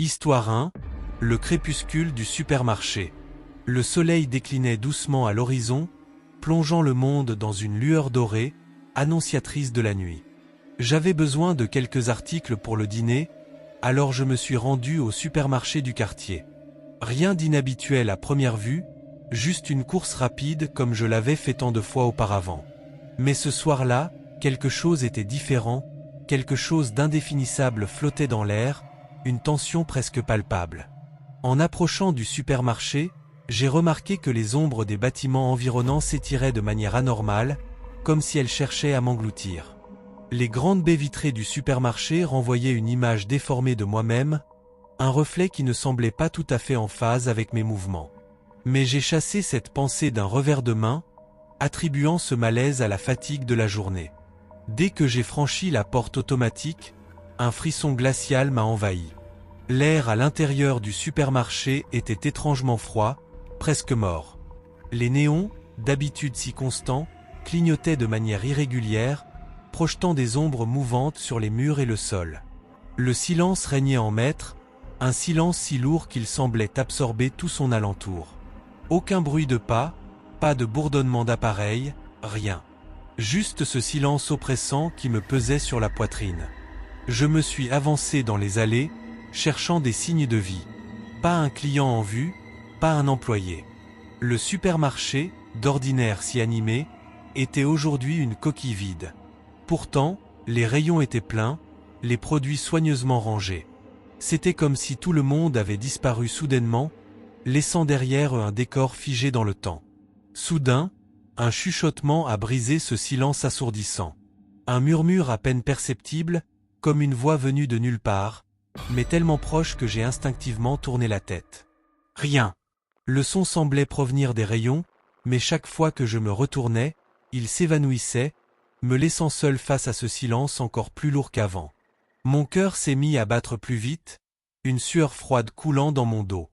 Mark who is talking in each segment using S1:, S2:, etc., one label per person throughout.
S1: Histoire 1. Le crépuscule du supermarché. Le soleil déclinait doucement à l'horizon, plongeant le monde dans une lueur dorée, annonciatrice de la nuit. J'avais besoin de quelques articles pour le dîner, alors je me suis rendu au supermarché du quartier. Rien d'inhabituel à première vue, juste une course rapide comme je l'avais fait tant de fois auparavant. Mais ce soir-là, quelque chose était différent, quelque chose d'indéfinissable flottait dans l'air, une tension presque palpable. En approchant du supermarché, j'ai remarqué que les ombres des bâtiments environnants s'étiraient de manière anormale, comme si elles cherchaient à m'engloutir. Les grandes baies vitrées du supermarché renvoyaient une image déformée de moi-même, un reflet qui ne semblait pas tout à fait en phase avec mes mouvements. Mais j'ai chassé cette pensée d'un revers de main, attribuant ce malaise à la fatigue de la journée. Dès que j'ai franchi la porte automatique, un frisson glacial m'a envahi. L'air à l'intérieur du supermarché était étrangement froid, presque mort. Les néons, d'habitude si constants, clignotaient de manière irrégulière, projetant des ombres mouvantes sur les murs et le sol. Le silence régnait en maître, un silence si lourd qu'il semblait absorber tout son alentour. Aucun bruit de pas, pas de bourdonnement d'appareil, rien. Juste ce silence oppressant qui me pesait sur la poitrine. Je me suis avancé dans les allées, cherchant des signes de vie. Pas un client en vue, pas un employé. Le supermarché, d'ordinaire si animé, était aujourd'hui une coquille vide. Pourtant, les rayons étaient pleins, les produits soigneusement rangés. C'était comme si tout le monde avait disparu soudainement, laissant derrière eux un décor figé dans le temps. Soudain, un chuchotement a brisé ce silence assourdissant. Un murmure à peine perceptible, comme une voix venue de nulle part, mais tellement proche que j'ai instinctivement tourné la tête. Rien. Le son semblait provenir des rayons, mais chaque fois que je me retournais, il s'évanouissait, me laissant seul face à ce silence encore plus lourd qu'avant. Mon cœur s'est mis à battre plus vite, une sueur froide coulant dans mon dos.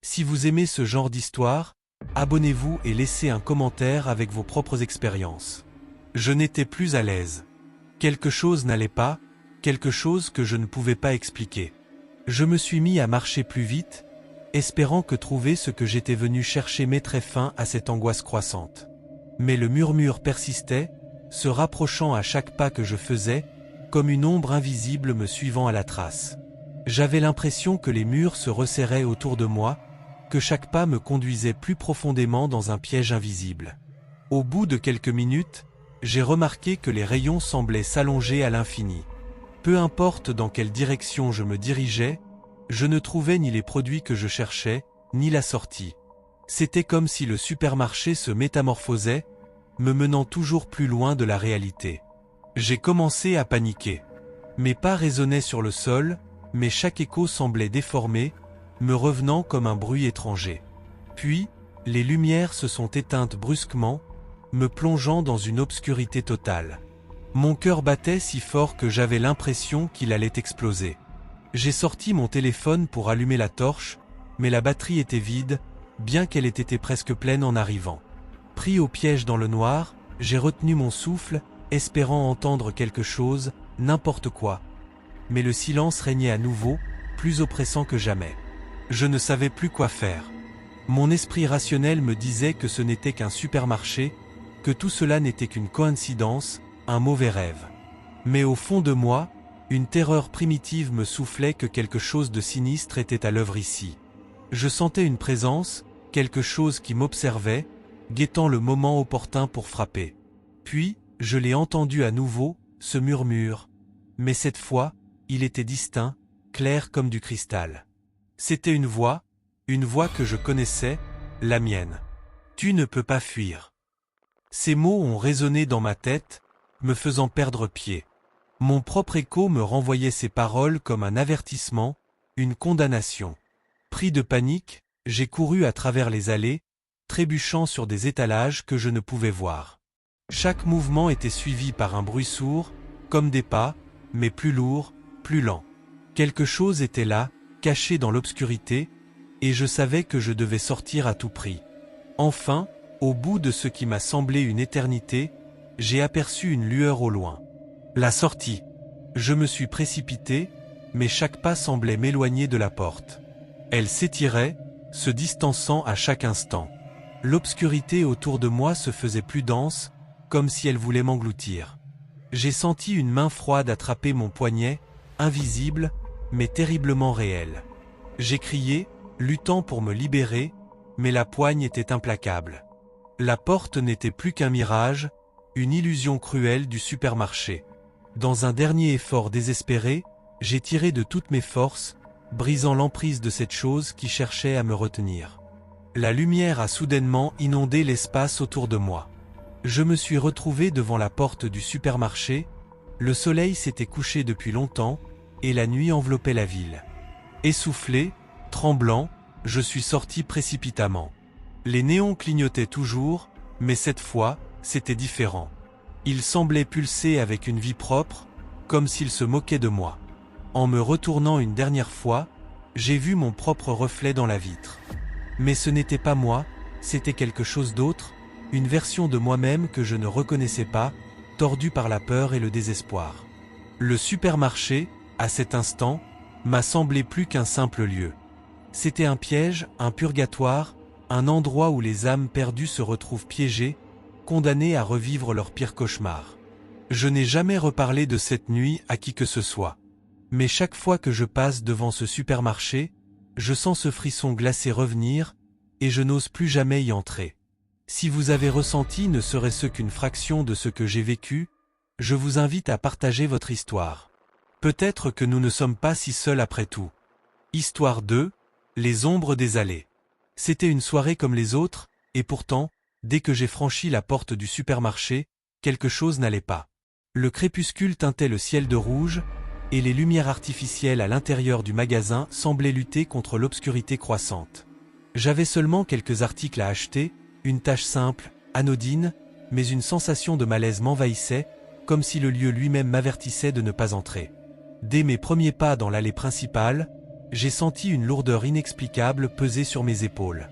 S1: Si vous aimez ce genre d'histoire, abonnez-vous et laissez un commentaire avec vos propres expériences. Je n'étais plus à l'aise. Quelque chose n'allait pas, quelque chose que je ne pouvais pas expliquer. Je me suis mis à marcher plus vite, espérant que trouver ce que j'étais venu chercher mettrait fin à cette angoisse croissante. Mais le murmure persistait, se rapprochant à chaque pas que je faisais, comme une ombre invisible me suivant à la trace. J'avais l'impression que les murs se resserraient autour de moi, que chaque pas me conduisait plus profondément dans un piège invisible. Au bout de quelques minutes, j'ai remarqué que les rayons semblaient s'allonger à l'infini. Peu importe dans quelle direction je me dirigeais, je ne trouvais ni les produits que je cherchais, ni la sortie. C'était comme si le supermarché se métamorphosait, me menant toujours plus loin de la réalité. J'ai commencé à paniquer. Mes pas résonnaient sur le sol, mais chaque écho semblait déformé, me revenant comme un bruit étranger. Puis, les lumières se sont éteintes brusquement, me plongeant dans une obscurité totale. Mon cœur battait si fort que j'avais l'impression qu'il allait exploser. J'ai sorti mon téléphone pour allumer la torche, mais la batterie était vide, bien qu'elle ait été presque pleine en arrivant. Pris au piège dans le noir, j'ai retenu mon souffle, espérant entendre quelque chose, n'importe quoi. Mais le silence régnait à nouveau, plus oppressant que jamais. Je ne savais plus quoi faire. Mon esprit rationnel me disait que ce n'était qu'un supermarché, que tout cela n'était qu'une coïncidence, un mauvais rêve. Mais au fond de moi, une terreur primitive me soufflait que quelque chose de sinistre était à l'œuvre ici. Je sentais une présence, quelque chose qui m'observait, guettant le moment opportun pour frapper. Puis, je l'ai entendu à nouveau, ce murmure. Mais cette fois, il était distinct, clair comme du cristal. C'était une voix que je connaissais, la mienne. Tu ne peux pas fuir. Ces mots ont résonné dans ma tête, me faisant perdre pied. Mon propre écho me renvoyait ces paroles comme un avertissement, une condamnation. Pris de panique, j'ai couru à travers les allées, trébuchant sur des étalages que je ne pouvais voir. Chaque mouvement était suivi par un bruit sourd, comme des pas, mais plus lourds, plus lents. Quelque chose était là, caché dans l'obscurité, et je savais que je devais sortir à tout prix. Enfin, au bout de ce qui m'a semblé une éternité, j'ai aperçu une lueur au loin. La sortie. Je me suis précipité, mais chaque pas semblait m'éloigner de la porte. Elle s'étirait, se distançant à chaque instant. L'obscurité autour de moi se faisait plus dense, comme si elle voulait m'engloutir. J'ai senti une main froide attraper mon poignet, invisible, mais terriblement réelle. J'ai crié, luttant pour me libérer, mais la poigne était implacable. La porte n'était plus qu'un mirage, une illusion cruelle du supermarché. Dans un dernier effort désespéré, j'ai tiré de toutes mes forces, brisant l'emprise de cette chose qui cherchait à me retenir. La lumière a soudainement inondé l'espace autour de moi. Je me suis retrouvé devant la porte du supermarché, le soleil s'était couché depuis longtemps, et la nuit enveloppait la ville. Essoufflé, tremblant, je suis sorti précipitamment. Les néons clignotaient toujours, mais cette fois, c'était différent. Ils semblaient pulser avec une vie propre, comme s'ils se moquaient de moi. En me retournant une dernière fois, j'ai vu mon propre reflet dans la vitre. Mais ce n'était pas moi, c'était quelque chose d'autre, une version de moi-même que je ne reconnaissais pas, tordue par la peur et le désespoir. Le supermarché, à cet instant, m'a semblé plus qu'un simple lieu. C'était un piège, un purgatoire, un endroit où les âmes perdues se retrouvent piégées, condamnées à revivre leur pire cauchemar. Je n'ai jamais reparlé de cette nuit à qui que ce soit. Mais chaque fois que je passe devant ce supermarché, je sens ce frisson glacé revenir, et je n'ose plus jamais y entrer. Si vous avez ressenti ne serait-ce qu'une fraction de ce que j'ai vécu, je vous invite à partager votre histoire. Peut-être que nous ne sommes pas si seuls après tout. Histoire 2, les ombres des allées. C'était une soirée comme les autres, et pourtant, dès que j'ai franchi la porte du supermarché, quelque chose n'allait pas. Le crépuscule teintait le ciel de rouge, et les lumières artificielles à l'intérieur du magasin semblaient lutter contre l'obscurité croissante. J'avais seulement quelques articles à acheter, une tâche simple, anodine, mais une sensation de malaise m'envahissait, comme si le lieu lui-même m'avertissait de ne pas entrer. Dès mes premiers pas dans l'allée principale, j'ai senti une lourdeur inexplicable peser sur mes épaules.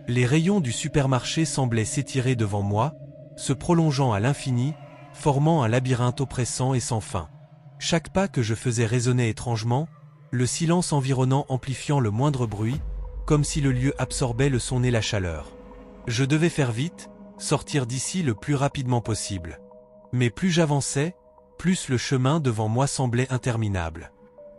S1: Les rayons du supermarché semblaient s'étirer devant moi, se prolongeant à l'infini, formant un labyrinthe oppressant et sans fin. Chaque pas que je faisais résonnait étrangement, le silence environnant amplifiant le moindre bruit, comme si le lieu absorbait le son et la chaleur. Je devais faire vite, sortir d'ici le plus rapidement possible. Mais plus j'avançais, plus le chemin devant moi semblait interminable.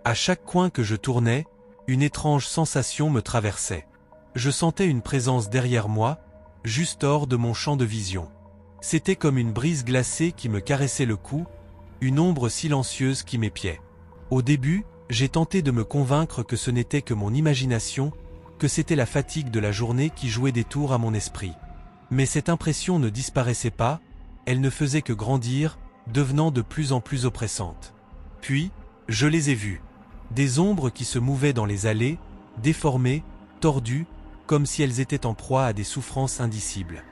S1: À chaque coin que je tournais, une étrange sensation me traversait. Je sentais une présence derrière moi, juste hors de mon champ de vision. C'était comme une brise glacée qui me caressait le cou, une ombre silencieuse qui m'épiait. Au début, j'ai tenté de me convaincre que ce n'était que mon imagination, que c'était la fatigue de la journée qui jouait des tours à mon esprit. Mais cette impression ne disparaissait pas, elle ne faisait que grandir, devenant de plus en plus oppressante. Puis, je les ai vues. Des ombres qui se mouvaient dans les allées, déformées, tordues, comme si elles étaient en proie à des souffrances indicibles.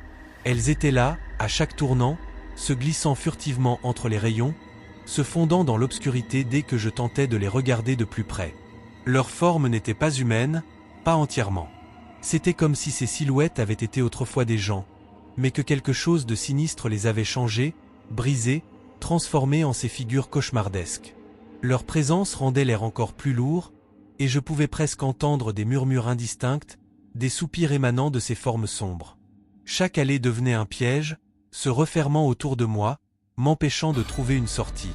S1: Elles étaient là, à chaque tournant, se glissant furtivement entre les rayons, se fondant dans l'obscurité dès que je tentais de les regarder de plus près. Leur forme n'était pas humaine, pas entièrement. C'était comme si ces silhouettes avaient été autrefois des gens, mais que quelque chose de sinistre les avait changés, brisés, transformés en ces figures cauchemardesques. Leur présence rendait l'air encore plus lourd, et je pouvais presque entendre des murmures indistincts, des soupirs émanant de ces formes sombres. Chaque allée devenait un piège, se refermant autour de moi, m'empêchant de trouver une sortie.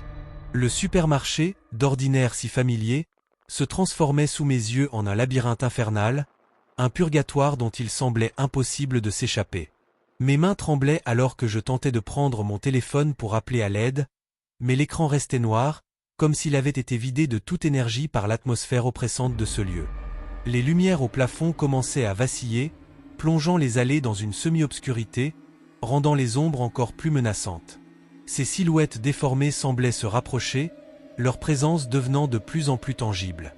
S1: Le supermarché, d'ordinaire si familier, se transformait sous mes yeux en un labyrinthe infernal, un purgatoire dont il semblait impossible de s'échapper. Mes mains tremblaient alors que je tentais de prendre mon téléphone pour appeler à l'aide, mais l'écran restait noir, comme s'il avait été vidé de toute énergie par l'atmosphère oppressante de ce lieu. Les lumières au plafond commençaient à vaciller, plongeant les allées dans une semi-obscurité, rendant les ombres encore plus menaçantes. Ces silhouettes déformées semblaient se rapprocher, leur présence devenant de plus en plus tangible.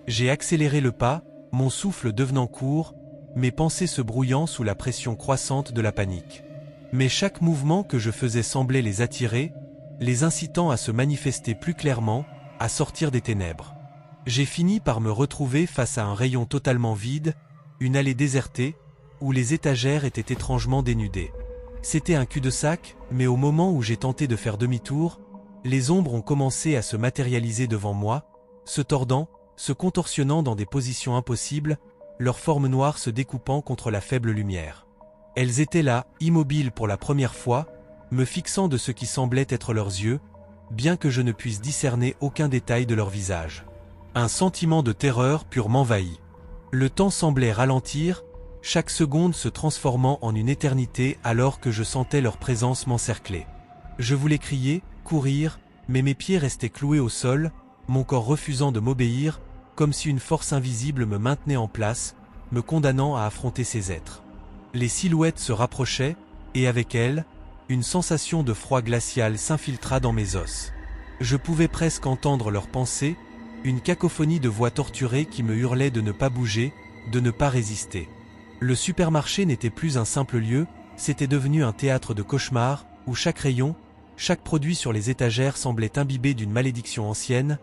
S1: J'ai accéléré le pas, mon souffle devenant court, mes pensées se brouillant sous la pression croissante de la panique. Mais chaque mouvement que je faisais semblait les attirer, les incitant à se manifester plus clairement, à sortir des ténèbres. J'ai fini par me retrouver face à un rayon totalement vide, une allée désertée, où les étagères étaient étrangement dénudées. C'était un cul-de-sac, mais au moment où j'ai tenté de faire demi-tour, les ombres ont commencé à se matérialiser devant moi, se tordant, se contorsionnant dans des positions impossibles, leurs formes noires se découpant contre la faible lumière. Elles étaient là, immobiles pour la première fois, me fixant de ce qui semblait être leurs yeux, bien que je ne puisse discerner aucun détail de leur visage. Un sentiment de terreur pure m'envahit. Le temps semblait ralentir, chaque seconde se transformant en une éternité alors que je sentais leur présence m'encercler. Je voulais crier, courir, mais mes pieds restaient cloués au sol, mon corps refusant de m'obéir, comme si une force invisible me maintenait en place, me condamnant à affronter ces êtres. Les silhouettes se rapprochaient, et avec elles, une sensation de froid glacial s'infiltra dans mes os. Je pouvais presque entendre leurs pensées, une cacophonie de voix torturées qui me hurlaient de ne pas bouger, de ne pas résister. Le supermarché n'était plus un simple lieu, c'était devenu un théâtre de cauchemars, où chaque rayon, chaque produit sur les étagères semblait imbibé d'une malédiction ancienne,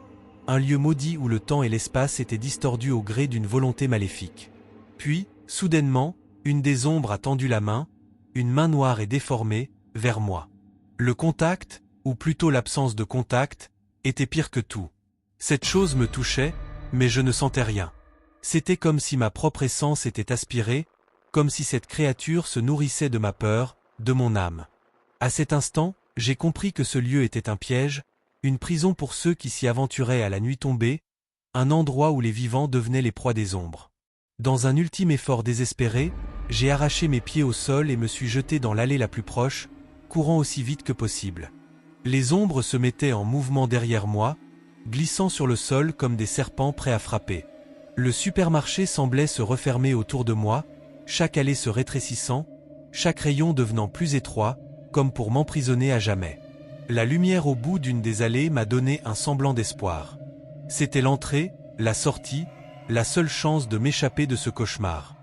S1: un lieu maudit où le temps et l'espace étaient distordus au gré d'une volonté maléfique. Puis, soudainement, une des ombres a tendu la main, une main noire et déformée, vers moi. Le contact, ou plutôt l'absence de contact, était pire que tout. Cette chose me touchait, mais je ne sentais rien. C'était comme si ma propre essence était aspirée, comme si cette créature se nourrissait de ma peur, de mon âme. À cet instant, j'ai compris que ce lieu était un piège, une prison pour ceux qui s'y aventuraient à la nuit tombée, un endroit où les vivants devenaient les proies des ombres. Dans un ultime effort désespéré, j'ai arraché mes pieds au sol et me suis jeté dans l'allée la plus proche, courant aussi vite que possible. Les ombres se mettaient en mouvement derrière moi, glissant sur le sol comme des serpents prêts à frapper. Le supermarché semblait se refermer autour de moi, chaque allée se rétrécissant, chaque rayon devenant plus étroit, comme pour m'emprisonner à jamais. La lumière au bout d'une des allées m'a donné un semblant d'espoir. C'était l'entrée, la sortie, la seule chance de m'échapper de ce cauchemar.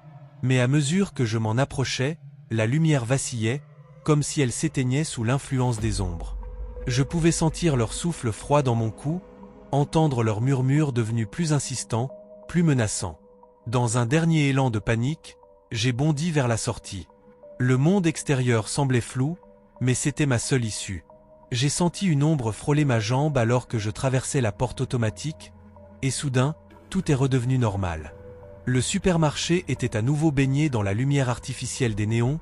S1: Mais à mesure que je m'en approchais, la lumière vacillait, comme si elle s'éteignait sous l'influence des ombres. Je pouvais sentir leur souffle froid dans mon cou, entendre leurs murmures devenus plus insistants, plus menaçants. Dans un dernier élan de panique, j'ai bondi vers la sortie. Le monde extérieur semblait flou, mais c'était ma seule issue. J'ai senti une ombre frôler ma jambe alors que je traversais la porte automatique, et soudain, tout est redevenu normal. Le supermarché était à nouveau baigné dans la lumière artificielle des néons,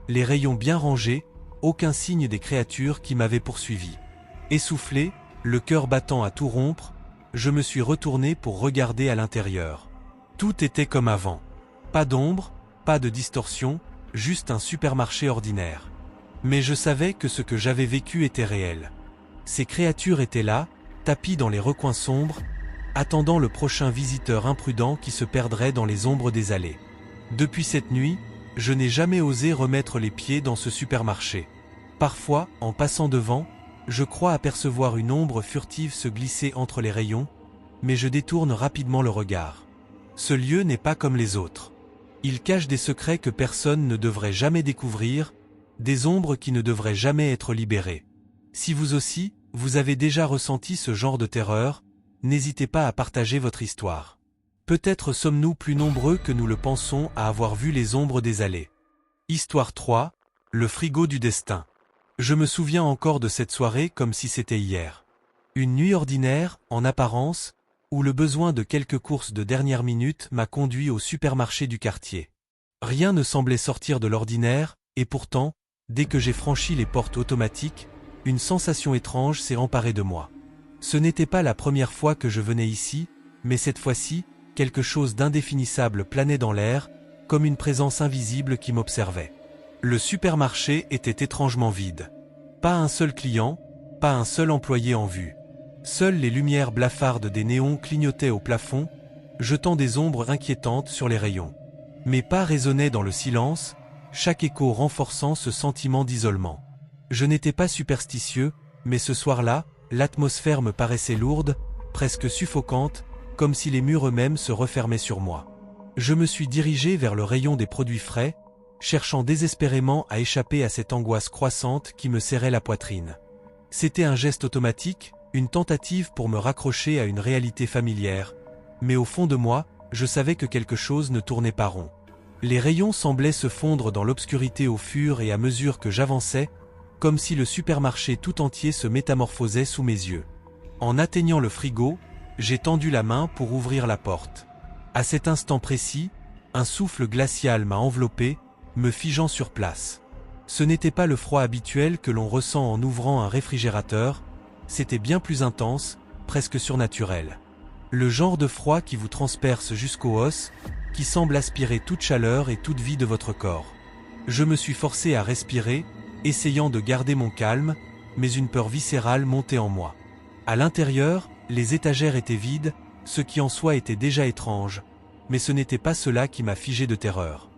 S1: les rayons bien rangés, aucun signe des créatures qui m'avaient poursuivi. Essoufflé, le cœur battant à tout rompre, je me suis retourné pour regarder à l'intérieur. Tout était comme avant. Pas d'ombre, pas de distorsion, juste un supermarché ordinaire. Mais je savais que ce que j'avais vécu était réel. Ces créatures étaient là, tapies dans les recoins sombres, attendant le prochain visiteur imprudent qui se perdrait dans les ombres des allées. Depuis cette nuit, je n'ai jamais osé remettre les pieds dans ce supermarché. Parfois, en passant devant, je crois apercevoir une ombre furtive se glisser entre les rayons, mais je détourne rapidement le regard. Ce lieu n'est pas comme les autres. Il cache des secrets que personne ne devrait jamais découvrir, des ombres qui ne devraient jamais être libérées. Si vous aussi, vous avez déjà ressenti ce genre de terreur, n'hésitez pas à partager votre histoire. Peut-être sommes-nous plus nombreux que nous le pensons à avoir vu les ombres des allées. Histoire 3, le frigo du destin. Je me souviens encore de cette soirée comme si c'était hier. Une nuit ordinaire, en apparence, où le besoin de quelques courses de dernière minute m'a conduit au supermarché du quartier. Rien ne semblait sortir de l'ordinaire, et pourtant, dès que j'ai franchi les portes automatiques, une sensation étrange s'est emparée de moi. Ce n'était pas la première fois que je venais ici, mais cette fois-ci, quelque chose d'indéfinissable planait dans l'air, comme une présence invisible qui m'observait. Le supermarché était étrangement vide. Pas un seul client, pas un seul employé en vue. Seules les lumières blafardes des néons clignotaient au plafond, jetant des ombres inquiétantes sur les rayons. Mes pas résonnaient dans le silence, chaque écho renforçant ce sentiment d'isolement. Je n'étais pas superstitieux, mais ce soir-là, l'atmosphère me paraissait lourde, presque suffocante, comme si les murs eux-mêmes se refermaient sur moi. Je me suis dirigé vers le rayon des produits frais, cherchant désespérément à échapper à cette angoisse croissante qui me serrait la poitrine. C'était un geste automatique, une tentative pour me raccrocher à une réalité familière, mais au fond de moi, je savais que quelque chose ne tournait pas rond. Les rayons semblaient se fondre dans l'obscurité au fur et à mesure que j'avançais, comme si le supermarché tout entier se métamorphosait sous mes yeux. En atteignant le frigo, j'ai tendu la main pour ouvrir la porte. À cet instant précis, un souffle glacial m'a enveloppé, me figeant sur place. Ce n'était pas le froid habituel que l'on ressent en ouvrant un réfrigérateur, c'était bien plus intense, presque surnaturel. Le genre de froid qui vous transperce jusqu'aux os, qui semble aspirer toute chaleur et toute vie de votre corps. Je me suis forcé à respirer, essayant de garder mon calme, mais une peur viscérale montait en moi. À l'intérieur, les étagères étaient vides, ce qui en soi était déjà étrange, mais ce n'était pas cela qui m'a figé de terreur.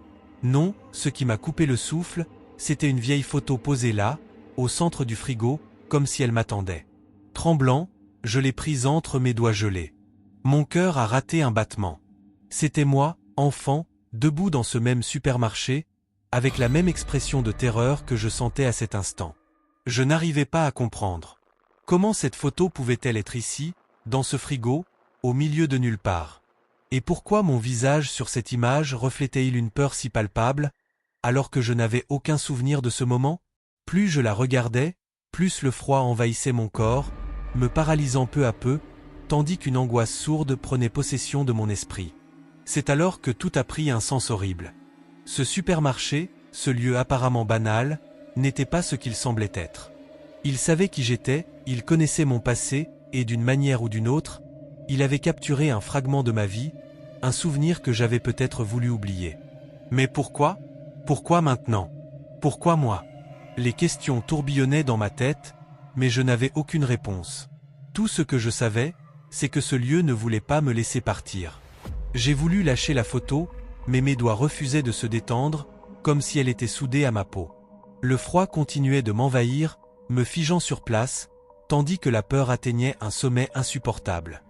S1: Non, ce qui m'a coupé le souffle, c'était une vieille photo posée là, au centre du frigo, comme si elle m'attendait. Tremblant, je l'ai prise entre mes doigts gelés. Mon cœur a raté un battement. C'était moi, enfant, debout dans ce même supermarché, avec la même expression de terreur que je sentais à cet instant. Je n'arrivais pas à comprendre. Comment cette photo pouvait-elle être ici, dans ce frigo, au milieu de nulle part? Et pourquoi mon visage sur cette image reflétait-il une peur si palpable, alors que je n'avais aucun souvenir de ce moment? Plus je la regardais, plus le froid envahissait mon corps, me paralysant peu à peu, tandis qu'une angoisse sourde prenait possession de mon esprit. C'est alors que tout a pris un sens horrible. Ce supermarché, ce lieu apparemment banal, n'était pas ce qu'il semblait être. Il savait qui j'étais, il connaissait mon passé, et d'une manière ou d'une autre, il avait capturé un fragment de ma vie, un souvenir que j'avais peut-être voulu oublier. Mais pourquoi? Pourquoi maintenant? Pourquoi moi? Les questions tourbillonnaient dans ma tête, mais je n'avais aucune réponse. Tout ce que je savais, c'est que ce lieu ne voulait pas me laisser partir. J'ai voulu lâcher la photo, mais mes doigts refusaient de se détendre, comme si elle était soudée à ma peau. Le froid continuait de m'envahir, me figeant sur place, tandis que la peur atteignait un sommet insupportable.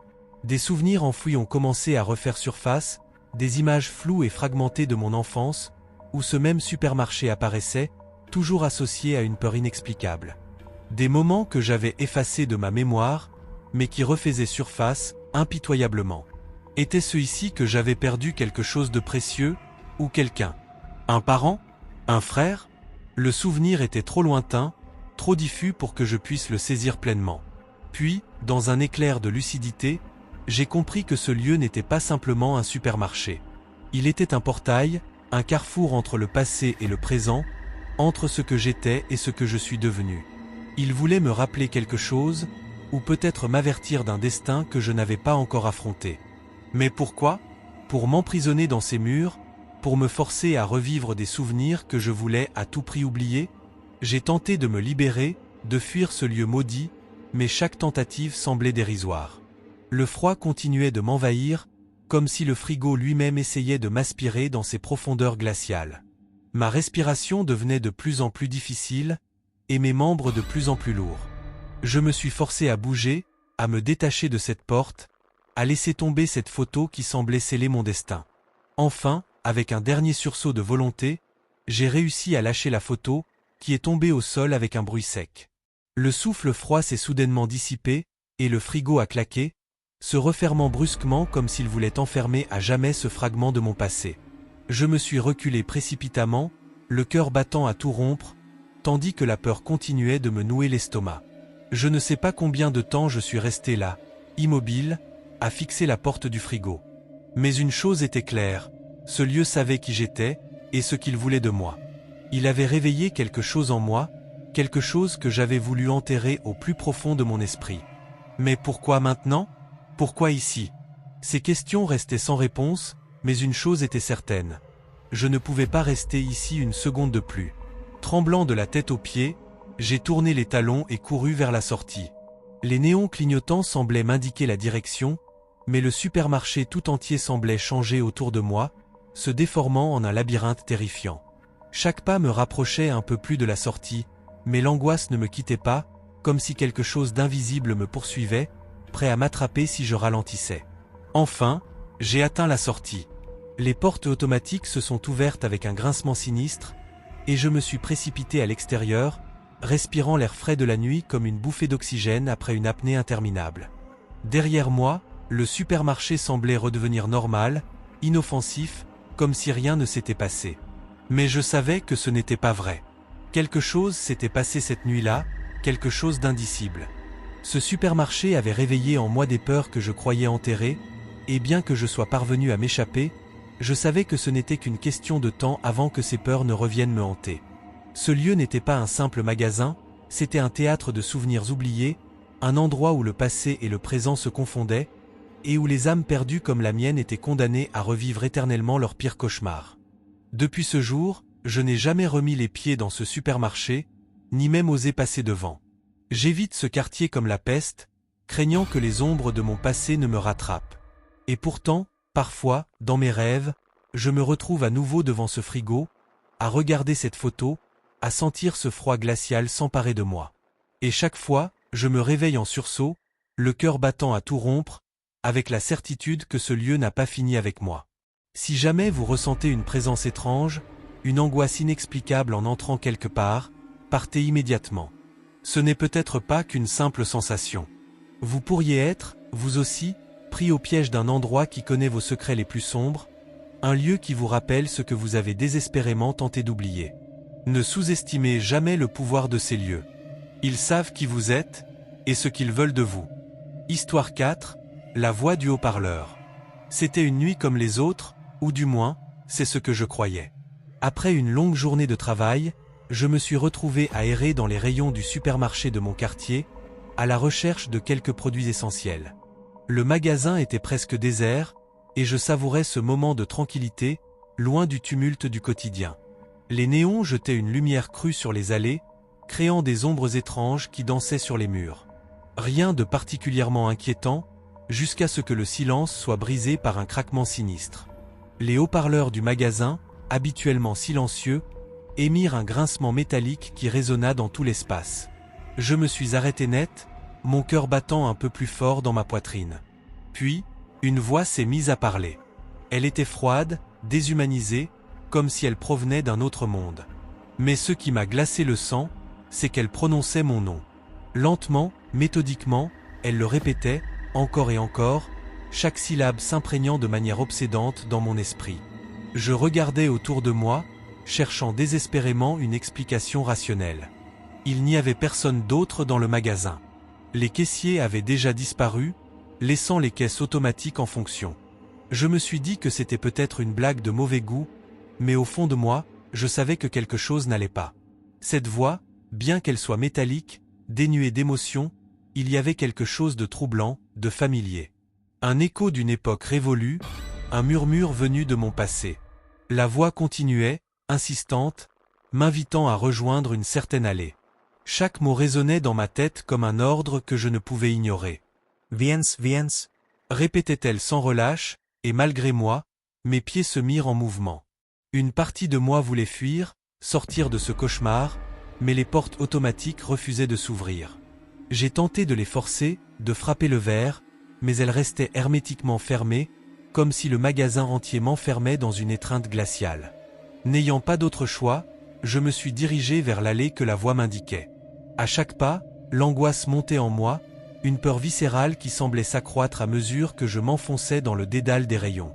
S1: Des souvenirs enfouis ont commencé à refaire surface, des images floues et fragmentées de mon enfance, où ce même supermarché apparaissait, toujours associé à une peur inexplicable. Des moments que j'avais effacés de ma mémoire, mais qui refaisaient surface, impitoyablement. Était-ce ici que j'avais perdu quelque chose de précieux, ou quelqu'un? Un parent? Un frère? Le souvenir était trop lointain, trop diffus pour que je puisse le saisir pleinement. Puis, dans un éclair de lucidité, j'ai compris que ce lieu n'était pas simplement un supermarché. Il était un portail, un carrefour entre le passé et le présent, entre ce que j'étais et ce que je suis devenu. Il voulait me rappeler quelque chose, ou peut-être m'avertir d'un destin que je n'avais pas encore affronté. Mais pourquoi? Pour m'emprisonner dans ces murs, pour me forcer à revivre des souvenirs que je voulais à tout prix oublier? J'ai tenté de me libérer, de fuir ce lieu maudit, mais chaque tentative semblait dérisoire. Le froid continuait de m'envahir, comme si le frigo lui-même essayait de m'aspirer dans ses profondeurs glaciales. Ma respiration devenait de plus en plus difficile, et mes membres de plus en plus lourds. Je me suis forcé à bouger, à me détacher de cette porte, à laisser tomber cette photo qui semblait sceller mon destin. Enfin, avec un dernier sursaut de volonté, j'ai réussi à lâcher la photo, qui est tombée au sol avec un bruit sec. Le souffle froid s'est soudainement dissipé, et le frigo a claqué, se refermant brusquement comme s'il voulait enfermer à jamais ce fragment de mon passé. Je me suis reculé précipitamment, le cœur battant à tout rompre, tandis que la peur continuait de me nouer l'estomac. Je ne sais pas combien de temps je suis resté là, immobile, à fixer la porte du frigo. Mais une chose était claire, ce lieu savait qui j'étais, et ce qu'il voulait de moi. Il avait réveillé quelque chose en moi, quelque chose que j'avais voulu enterrer au plus profond de mon esprit. Mais pourquoi maintenant? Pourquoi ici? Ces questions restaient sans réponse, mais une chose était certaine. Je ne pouvais pas rester ici une seconde de plus. Tremblant de la tête aux pieds, j'ai tourné les talons et couru vers la sortie. Les néons clignotants semblaient m'indiquer la direction, mais le supermarché tout entier semblait changer autour de moi, se déformant en un labyrinthe terrifiant. Chaque pas me rapprochait un peu plus de la sortie, mais l'angoisse ne me quittait pas, comme si quelque chose d'invisible me poursuivait, prêt à m'attraper si je ralentissais. Enfin, j'ai atteint la sortie. Les portes automatiques se sont ouvertes avec un grincement sinistre, et je me suis précipité à l'extérieur, respirant l'air frais de la nuit comme une bouffée d'oxygène après une apnée interminable. Derrière moi, le supermarché semblait redevenir normal, inoffensif, comme si rien ne s'était passé. Mais je savais que ce n'était pas vrai. Quelque chose s'était passé cette nuit-là, quelque chose d'indicible. Ce supermarché avait réveillé en moi des peurs que je croyais enterrées, et bien que je sois parvenu à m'échapper, je savais que ce n'était qu'une question de temps avant que ces peurs ne reviennent me hanter. Ce lieu n'était pas un simple magasin, c'était un théâtre de souvenirs oubliés, un endroit où le passé et le présent se confondaient, et où les âmes perdues comme la mienne étaient condamnées à revivre éternellement leurs pires cauchemars. Depuis ce jour, je n'ai jamais remis les pieds dans ce supermarché, ni même osé passer devant. J'évite ce quartier comme la peste, craignant que les ombres de mon passé ne me rattrapent. Et pourtant, parfois, dans mes rêves, je me retrouve à nouveau devant ce frigo, à regarder cette photo, à sentir ce froid glacial s'emparer de moi. Et chaque fois, je me réveille en sursaut, le cœur battant à tout rompre, avec la certitude que ce lieu n'a pas fini avec moi. Si jamais vous ressentez une présence étrange, une angoisse inexplicable en entrant quelque part, partez immédiatement. Ce n'est peut-être pas qu'une simple sensation. Vous pourriez être, vous aussi, pris au piège d'un endroit qui connaît vos secrets les plus sombres, un lieu qui vous rappelle ce que vous avez désespérément tenté d'oublier. Ne sous-estimez jamais le pouvoir de ces lieux. Ils savent qui vous êtes et ce qu'ils veulent de vous. Histoire 4, la voix du haut-parleur. C'était une nuit comme les autres, ou du moins, c'est ce que je croyais. Après une longue journée de travail, je me suis retrouvé à errer dans les rayons du supermarché de mon quartier, à la recherche de quelques produits essentiels. Le magasin était presque désert, et je savourais ce moment de tranquillité, loin du tumulte du quotidien. Les néons jetaient une lumière crue sur les allées, créant des ombres étranges qui dansaient sur les murs. Rien de particulièrement inquiétant, jusqu'à ce que le silence soit brisé par un craquement sinistre. Les haut-parleurs du magasin, habituellement silencieux, émirent un grincement métallique qui résonna dans tout l'espace. Je me suis arrêté net, mon cœur battant un peu plus fort dans ma poitrine. Puis, une voix s'est mise à parler. Elle était froide, déshumanisée, comme si elle provenait d'un autre monde. Mais ce qui m'a glacé le sang, c'est qu'elle prononçait mon nom. Lentement, méthodiquement, elle le répétait, encore et encore, chaque syllabe s'imprégnant de manière obsédante dans mon esprit. Je regardais autour de moi, cherchant désespérément une explication rationnelle. Il n'y avait personne d'autre dans le magasin. Les caissiers avaient déjà disparu, laissant les caisses automatiques en fonction. Je me suis dit que c'était peut-être une blague de mauvais goût, mais au fond de moi, je savais que quelque chose n'allait pas. Cette voix, bien qu'elle soit métallique, dénuée d'émotion, il y avait quelque chose de troublant, de familier. Un écho d'une époque révolue, un murmure venu de mon passé. La voix continuait, insistante, m'invitant à rejoindre une certaine allée. Chaque mot résonnait dans ma tête comme un ordre que je ne pouvais ignorer. « Viens, viens » répétait-elle sans relâche, et malgré moi, mes pieds se mirent en mouvement. Une partie de moi voulait fuir, sortir de ce cauchemar, mais les portes automatiques refusaient de s'ouvrir. J'ai tenté de les forcer, de frapper le verre, mais elles restaient hermétiquement fermées, comme si le magasin entier m'enfermait dans une étreinte glaciale. N'ayant pas d'autre choix, je me suis dirigé vers l'allée que la voix m'indiquait. À chaque pas, l'angoisse montait en moi, une peur viscérale qui semblait s'accroître à mesure que je m'enfonçais dans le dédale des rayons.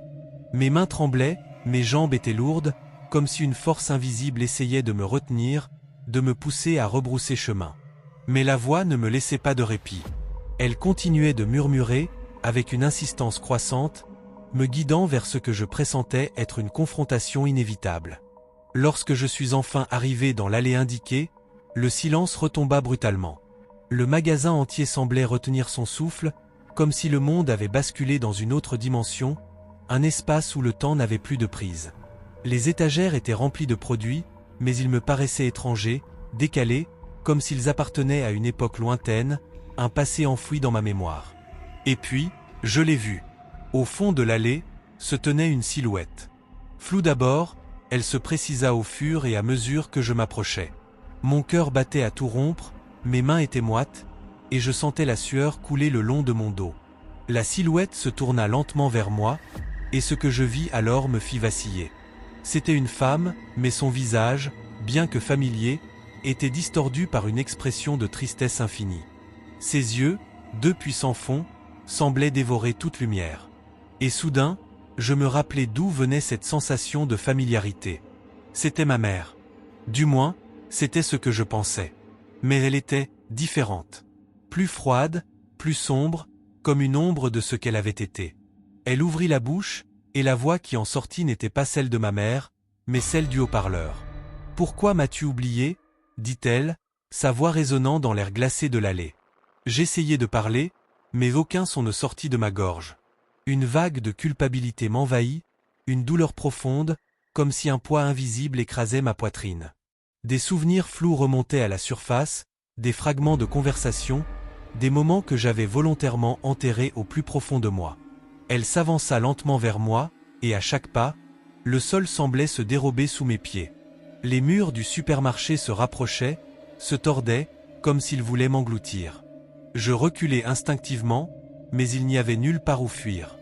S1: Mes mains tremblaient, mes jambes étaient lourdes, comme si une force invisible essayait de me retenir, de me pousser à rebrousser chemin. Mais la voix ne me laissait pas de répit. Elle continuait de murmurer, avec une insistance croissante, me guidant vers ce que je pressentais être une confrontation inévitable. Lorsque je suis enfin arrivé dans l'allée indiquée, le silence retomba brutalement. Le magasin entier semblait retenir son souffle, comme si le monde avait basculé dans une autre dimension, un espace où le temps n'avait plus de prise. Les étagères étaient remplies de produits, mais ils me paraissaient étrangers, décalés, comme s'ils appartenaient à une époque lointaine, un passé enfoui dans ma mémoire. Et puis, je l'ai vue. Au fond de l'allée, se tenait une silhouette. Floue d'abord, elle se précisa au fur et à mesure que je m'approchais. Mon cœur battait à tout rompre, mes mains étaient moites, et je sentais la sueur couler le long de mon dos. La silhouette se tourna lentement vers moi, et ce que je vis alors me fit vaciller. C'était une femme, mais son visage, bien que familier, était distordu par une expression de tristesse infinie. Ses yeux, deux puissants fonds, semblaient dévorer toute lumière. Et soudain, je me rappelai d'où venait cette sensation de familiarité. C'était ma mère. Du moins, c'était ce que je pensais. Mais elle était différente. plus froide, plus sombre, comme une ombre de ce qu'elle avait été. Elle ouvrit la bouche, et la voix qui en sortit n'était pas celle de ma mère, mais celle du haut-parleur. « Pourquoi m'as-tu oublié ?» dit-elle, sa voix résonnant dans l'air glacé de l'allée. J'essayai de parler, mais aucun son ne sortit de ma gorge. Une vague de culpabilité m'envahit, une douleur profonde, comme si un poids invisible écrasait ma poitrine. Des souvenirs flous remontaient à la surface, des fragments de conversation, des moments que j'avais volontairement enterrés au plus profond de moi. Elle s'avança lentement vers moi, et à chaque pas, le sol semblait se dérober sous mes pieds. Les murs du supermarché se rapprochaient, se tordaient, comme s'ils voulaient m'engloutir. Je reculai instinctivement, mais il n'y avait nulle part où fuir.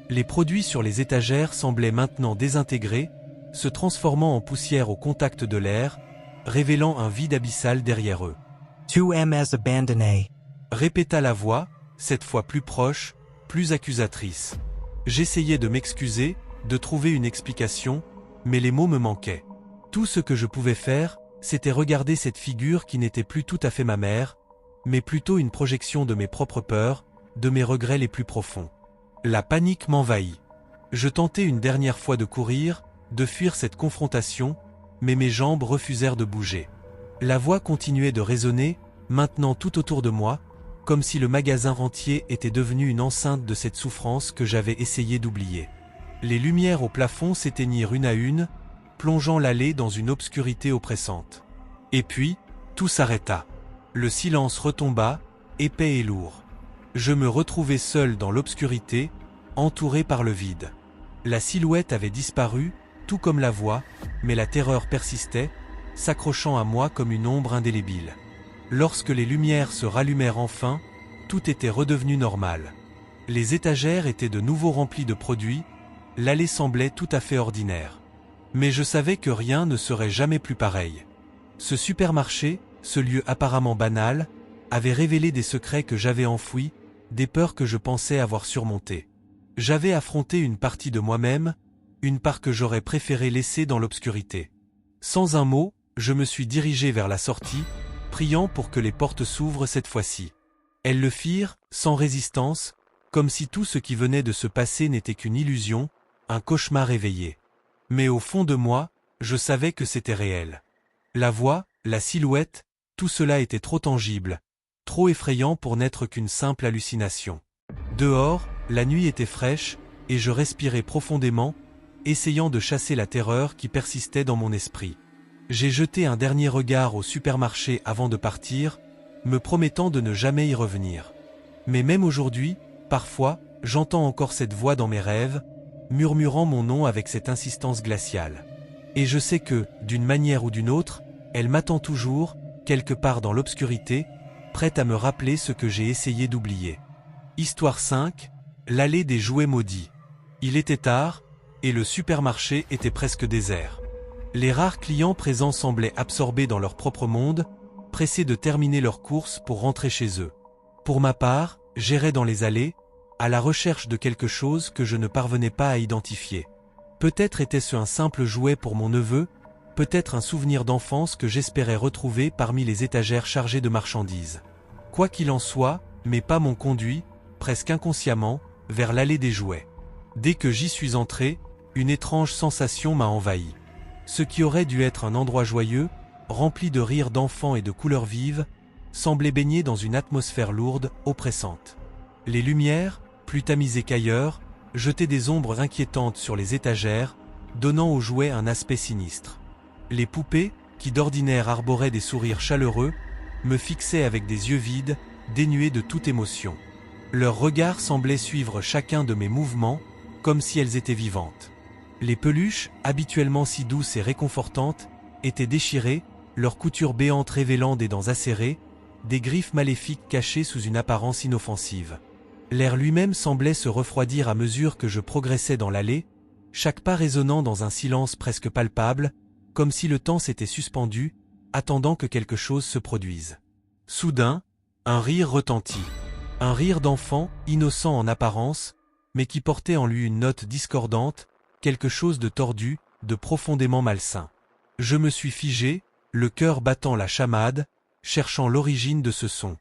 S1: Les produits sur les étagères semblaient maintenant désintégrés, se transformant en poussière au contact de l'air, révélant un vide abyssal derrière eux.
S2: « 2M abandonné »
S1: répéta la voix, cette fois plus proche, plus accusatrice. J'essayais de m'excuser, de trouver une explication, mais les mots me manquaient. Tout ce que je pouvais faire, c'était regarder cette figure qui n'était plus tout à fait ma mère, mais plutôt une projection de mes propres peurs, de mes regrets les plus profonds. La panique m'envahit. Je tentai une dernière fois de courir, de fuir cette confrontation, mais mes jambes refusèrent de bouger. La voix continuait de résonner, maintenant tout autour de moi, comme si le magasin entier était devenu une enceinte de cette souffrance que j'avais essayé d'oublier. Les lumières au plafond s'éteignirent une à une, plongeant l'allée dans une obscurité oppressante. Et puis, tout s'arrêta. Le silence retomba, épais et lourd. Je me retrouvai seul dans l'obscurité, entouré par le vide. La silhouette avait disparu, tout comme la voix, mais la terreur persistait, s'accrochant à moi comme une ombre indélébile. Lorsque les lumières se rallumèrent enfin, tout était redevenu normal. Les étagères étaient de nouveau remplies de produits, l'allée semblait tout à fait ordinaire. Mais je savais que rien ne serait jamais plus pareil. Ce supermarché, ce lieu apparemment banal, avait révélé des secrets que j'avais enfouis, des peurs que je pensais avoir surmontées. J'avais affronté une partie de moi-même, une part que j'aurais préféré laisser dans l'obscurité. Sans un mot, je me suis dirigé vers la sortie, priant pour que les portes s'ouvrent cette fois-ci. Elles le firent, sans résistance, comme si tout ce qui venait de se passer n'était qu'une illusion, un cauchemar éveillé. Mais au fond de moi, je savais que c'était réel. La voix, la silhouette, tout cela était trop tangible, trop effrayant pour n'être qu'une simple hallucination. Dehors, la nuit était fraîche, et je respirais profondément, essayant de chasser la terreur qui persistait dans mon esprit. J'ai jeté un dernier regard au supermarché avant de partir, me promettant de ne jamais y revenir. Mais même aujourd'hui, parfois, j'entends encore cette voix dans mes rêves, murmurant mon nom avec cette insistance glaciale. Et je sais que, d'une manière ou d'une autre, elle m'attend toujours, quelque part dans l'obscurité, prête à me rappeler ce que j'ai essayé d'oublier. Histoire 5, l'allée des jouets maudits. Il était tard, et le supermarché était presque désert. Les rares clients présents semblaient absorbés dans leur propre monde, pressés de terminer leurs courses pour rentrer chez eux. Pour ma part, j'errais dans les allées, à la recherche de quelque chose que je ne parvenais pas à identifier. Peut-être était-ce un simple jouet pour mon neveu, peut-être un souvenir d'enfance que j'espérais retrouver parmi les étagères chargées de marchandises. Quoi qu'il en soit, mes pas m'ont conduit, presque inconsciemment, vers l'allée des jouets. Dès que j'y suis entré, une étrange sensation m'a envahi. Ce qui aurait dû être un endroit joyeux, rempli de rires d'enfants et de couleurs vives, semblait baigner dans une atmosphère lourde, oppressante. Les lumières, plus tamisées qu'ailleurs, jetaient des ombres inquiétantes sur les étagères, donnant aux jouets un aspect sinistre. Les poupées, qui d'ordinaire arboraient des sourires chaleureux, me fixaient avec des yeux vides, dénués de toute émotion. Leurs regards semblaient suivre chacun de mes mouvements, comme si elles étaient vivantes. Les peluches, habituellement si douces et réconfortantes, étaient déchirées, leurs coutures béantes révélant des dents acérées, des griffes maléfiques cachées sous une apparence inoffensive. L'air lui-même semblait se refroidir à mesure que je progressais dans l'allée, chaque pas résonnant dans un silence presque palpable, comme si le temps s'était suspendu, attendant que quelque chose se produise. Soudain, un rire retentit. Un rire d'enfant, innocent en apparence, mais qui portait en lui une note discordante, quelque chose de tordu, de profondément malsain. Je me suis figé, le cœur battant la chamade, cherchant l'origine de ce son.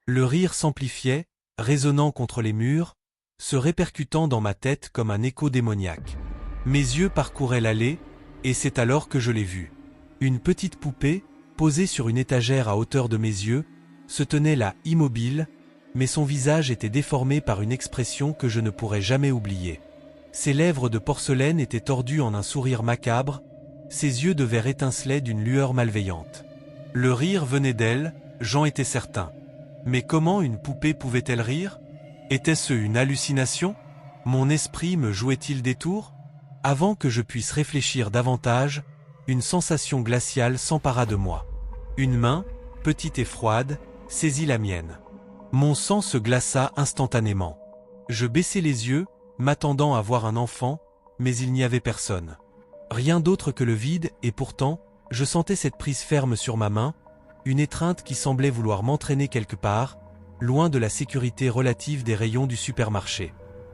S1: Le rire s'amplifiait, résonnant contre les murs, se répercutant dans ma tête comme un écho démoniaque. Mes yeux parcouraient l'allée, et c'est alors que je l'ai vue. Une petite poupée, posée sur une étagère à hauteur de mes yeux, se tenait là immobile, mais son visage était déformé par une expression que je ne pourrais jamais oublier. Ses lèvres de porcelaine étaient tordues en un sourire macabre, ses yeux de verre étincelaient d'une lueur malveillante. Le rire venait d'elle, j'en étais certain. Mais comment une poupée pouvait-elle rire? Était-ce une hallucination? Mon esprit me jouait-il des tours? Avant que je puisse réfléchir davantage, une sensation glaciale s'empara de moi. Une main, petite et froide, saisit la mienne. Mon sang se glaça instantanément. Je baissai les yeux, m'attendant à voir un enfant, mais il n'y avait personne. Rien d'autre que le vide, et pourtant, je sentais cette prise ferme sur ma main, une étreinte qui semblait vouloir m'entraîner quelque part, loin de la sécurité relative des rayons du supermarché.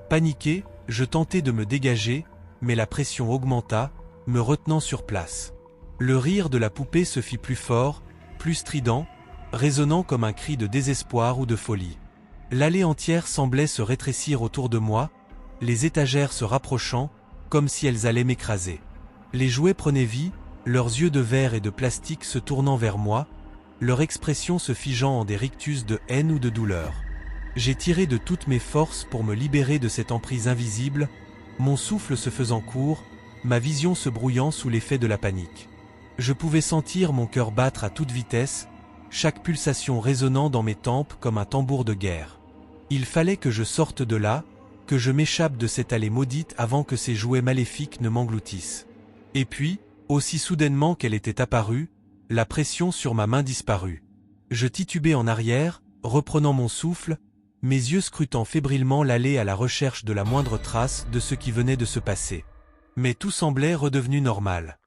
S1: Paniqué, je tentai de me dégager, mais la pression augmenta, me retenant sur place. Le rire de la poupée se fit plus fort, plus strident, résonnant comme un cri de désespoir ou de folie. L'allée entière semblait se rétrécir autour de moi, les étagères se rapprochant, comme si elles allaient m'écraser. Les jouets prenaient vie, leurs yeux de verre et de plastique se tournant vers moi, leur expression se figeant en des rictus de haine ou de douleur. J'ai tiré de toutes mes forces pour me libérer de cette emprise invisible, mon souffle se faisant court, ma vision se brouillant sous l'effet de la panique. Je pouvais sentir mon cœur battre à toute vitesse, chaque pulsation résonnant dans mes tempes comme un tambour de guerre. Il fallait que je sorte de là, que je m'échappe de cette allée maudite avant que ces jouets maléfiques ne m'engloutissent. Et puis, aussi soudainement qu'elle était apparue, la pression sur ma main disparut. Je titubai en arrière, reprenant mon souffle, mes yeux scrutant fébrilement l'allée à la recherche de la moindre trace de ce qui venait de se passer. Mais tout semblait redevenu normal.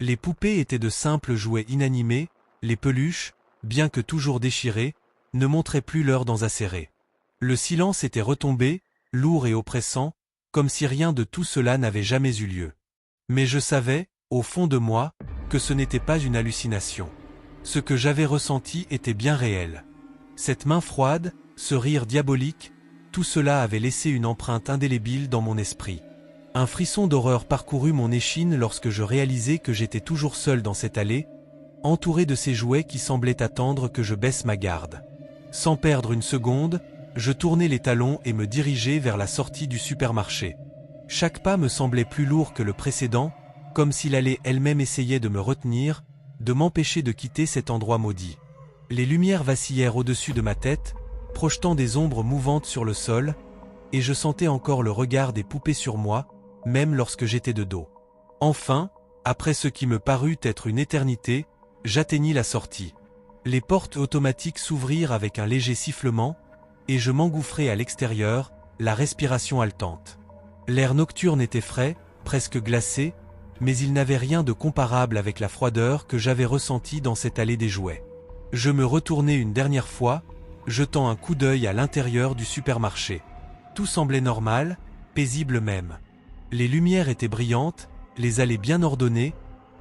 S1: Les poupées étaient de simples jouets inanimés, les peluches, bien que toujours déchirées, ne montraient plus leurs dents acérées. Le silence était retombé, lourd et oppressant, comme si rien de tout cela n'avait jamais eu lieu. Mais je savais, au fond de moi, que ce n'était pas une hallucination. Ce que j'avais ressenti était bien réel. Cette main froide, ce rire diabolique, tout cela avait laissé une empreinte indélébile dans mon esprit. Un frisson d'horreur parcourut mon échine lorsque je réalisai que j'étais toujours seul dans cette allée, entouré de ces jouets qui semblaient attendre que je baisse ma garde. Sans perdre une seconde, je tournai les talons et me dirigeai vers la sortie du supermarché. Chaque pas me semblait plus lourd que le précédent, comme si l'allée elle-même essayait de me retenir, de m'empêcher de quitter cet endroit maudit. Les lumières vacillèrent au-dessus de ma tête, projetant des ombres mouvantes sur le sol, et je sentais encore le regard des poupées sur moi, même lorsque j'étais de dos. Enfin, après ce qui me parut être une éternité, j'atteignis la sortie. Les portes automatiques s'ouvrirent avec un léger sifflement, et je m'engouffrai à l'extérieur, la respiration haletante. L'air nocturne était frais, presque glacé, mais il n'avait rien de comparable avec la froideur que j'avais ressentie dans cette allée des jouets. Je me retournai une dernière fois, jetant un coup d'œil à l'intérieur du supermarché. Tout semblait normal, paisible même. Les lumières étaient brillantes, les allées bien ordonnées,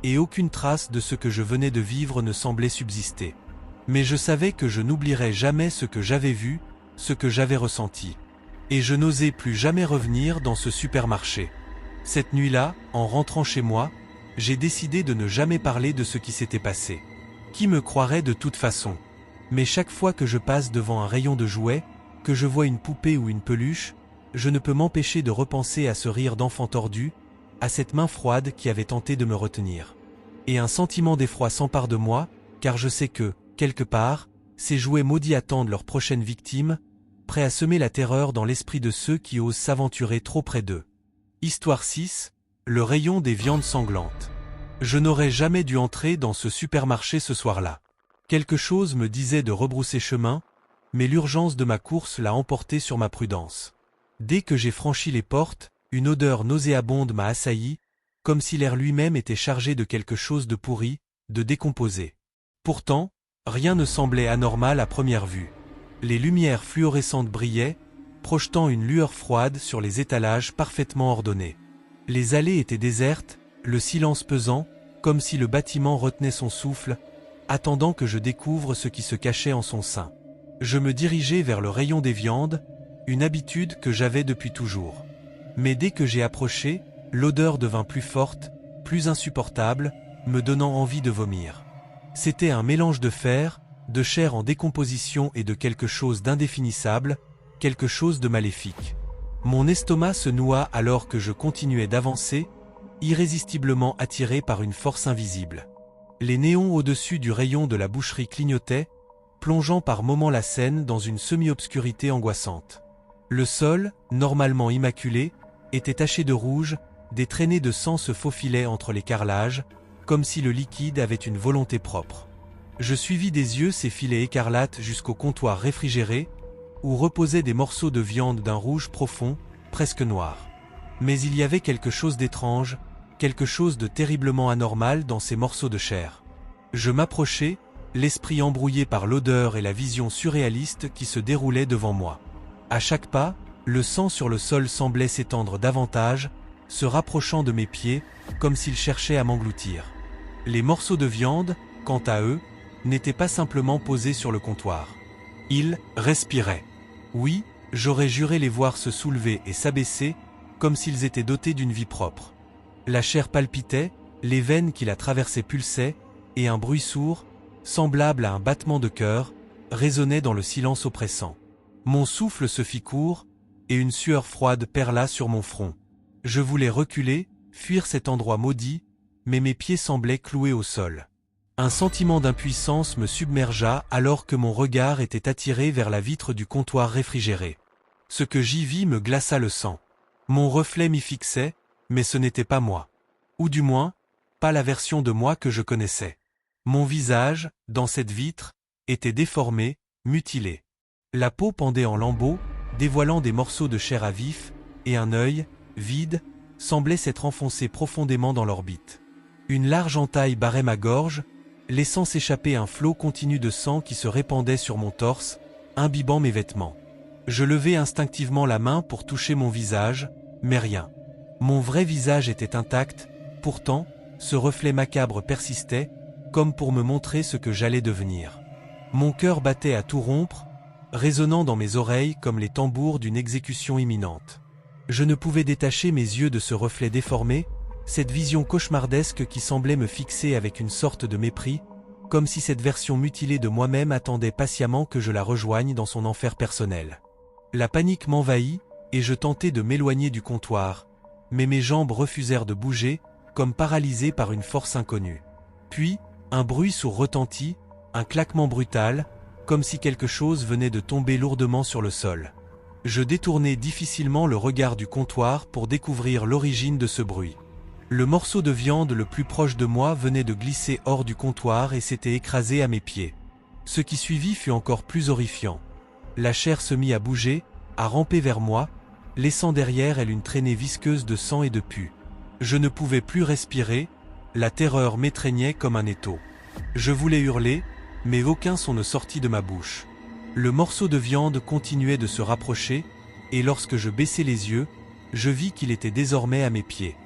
S1: et aucune trace de ce que je venais de vivre ne semblait subsister. Mais je savais que je n'oublierais jamais ce que j'avais vu, ce que j'avais ressenti. Et je n'osais plus jamais revenir dans ce supermarché. Cette nuit-là, en rentrant chez moi, j'ai décidé de ne jamais parler de ce qui s'était passé. Qui me croirait de toute façon? Mais chaque fois que je passe devant un rayon de jouets, que je vois une poupée ou une peluche, je ne peux m'empêcher de repenser à ce rire d'enfant tordu, à cette main froide qui avait tenté de me retenir. Et un sentiment d'effroi s'empare de moi, car je sais que, quelque part, ces jouets maudits attendent leur prochaine victime, prêts à semer la terreur dans l'esprit de ceux qui osent s'aventurer trop près d'eux. Histoire 6, le rayon des viandes sanglantes. Je n'aurais jamais dû entrer dans ce supermarché ce soir-là. Quelque chose me disait de rebrousser chemin, mais l'urgence de ma course l'a emporté sur ma prudence. Dès que j'ai franchi les portes, une odeur nauséabonde m'a assailli, comme si l'air lui-même était chargé de quelque chose de pourri, de décomposé. Pourtant, rien ne semblait anormal à première vue. Les lumières fluorescentes brillaient, projetant une lueur froide sur les étalages parfaitement ordonnés. Les allées étaient désertes, le silence pesant, comme si le bâtiment retenait son souffle, attendant que je découvre ce qui se cachait en son sein. Je me dirigeais vers le rayon des viandes, une habitude que j'avais depuis toujours. Mais dès que j'ai approché, l'odeur devint plus forte, plus insupportable, me donnant envie de vomir. C'était un mélange de fer, de chair en décomposition et de quelque chose d'indéfinissable, quelque chose de maléfique. Mon estomac se noua alors que je continuais d'avancer, irrésistiblement attiré par une force invisible. Les néons au-dessus du rayon de la boucherie clignotaient, plongeant par moments la scène dans une semi-obscurité angoissante. Le sol, normalement immaculé, était taché de rouge, des traînées de sang se faufilaient entre les carrelages, comme si le liquide avait une volonté propre. Je suivis des yeux ces filets écarlates jusqu'au comptoir réfrigéré, où reposaient des morceaux de viande d'un rouge profond, presque noir. Mais il y avait quelque chose d'étrange, quelque chose de terriblement anormal dans ces morceaux de chair. Je m'approchai, l'esprit embrouillé par l'odeur et la vision surréaliste qui se déroulait devant moi. À chaque pas, le sang sur le sol semblait s'étendre davantage, se rapprochant de mes pieds, comme s'il cherchait à m'engloutir. Les morceaux de viande, quant à eux, n'étaient pas simplement posés sur le comptoir. Ils respiraient. Oui, j'aurais juré les voir se soulever et s'abaisser, comme s'ils étaient dotés d'une vie propre. La chair palpitait, les veines qui la traversaient pulsaient, et un bruit sourd, semblable à un battement de cœur, résonnait dans le silence oppressant. Mon souffle se fit court, et une sueur froide perla sur mon front. Je voulais reculer, fuir cet endroit maudit, mais mes pieds semblaient cloués au sol. Un sentiment d'impuissance me submergea alors que mon regard était attiré vers la vitre du comptoir réfrigéré. Ce que j'y vis me glaça le sang. Mon reflet m'y fixait, mais ce n'était pas moi. Ou du moins, pas la version de moi que je connaissais. Mon visage, dans cette vitre, était déformé, mutilé. La peau pendait en lambeaux, dévoilant des morceaux de chair à vif, et un œil, vide, semblait s'être enfoncé profondément dans l'orbite. Une large entaille barrait ma gorge, laissant s'échapper un flot continu de sang qui se répandait sur mon torse, imbibant mes vêtements. Je levai instinctivement la main pour toucher mon visage, mais rien. Mon vrai visage était intact, pourtant, ce reflet macabre persistait, comme pour me montrer ce que j'allais devenir. Mon cœur battait à tout rompre, résonnant dans mes oreilles comme les tambours d'une exécution imminente. Je ne pouvais détacher mes yeux de ce reflet déformé, cette vision cauchemardesque qui semblait me fixer avec une sorte de mépris, comme si cette version mutilée de moi-même attendait patiemment que je la rejoigne dans son enfer personnel. La panique m'envahit, et je tentai de m'éloigner du comptoir, mais mes jambes refusèrent de bouger, comme paralysées par une force inconnue. Puis, un bruit sourd retentit, un claquement brutal, comme si quelque chose venait de tomber lourdement sur le sol. Je détournai difficilement le regard du comptoir pour découvrir l'origine de ce bruit. Le morceau de viande le plus proche de moi venait de glisser hors du comptoir et s'était écrasé à mes pieds. Ce qui suivit fut encore plus horrifiant. La chair se mit à bouger, à ramper vers moi, laissant derrière elle une traînée visqueuse de sang et de pus. Je ne pouvais plus respirer, la terreur m'étreignait comme un étau. Je voulais hurler, mais aucun son ne sortit de ma bouche. Le morceau de viande continuait de se rapprocher, et lorsque je baissai les yeux, je vis qu'il était désormais à mes pieds.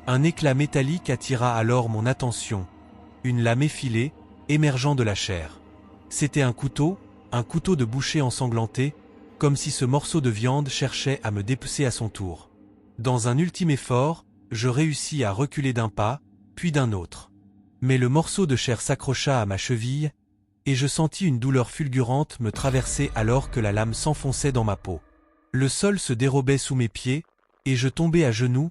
S1: Un éclat métallique attira alors mon attention, une lame effilée, émergeant de la chair. C'était un couteau de boucher ensanglanté, comme si ce morceau de viande cherchait à me dépecer à son tour. Dans un ultime effort, je réussis à reculer d'un pas, puis d'un autre. Mais le morceau de chair s'accrocha à ma cheville, et je sentis une douleur fulgurante me traverser alors que la lame s'enfonçait dans ma peau. Le sol se dérobait sous mes pieds, et je tombai à genoux,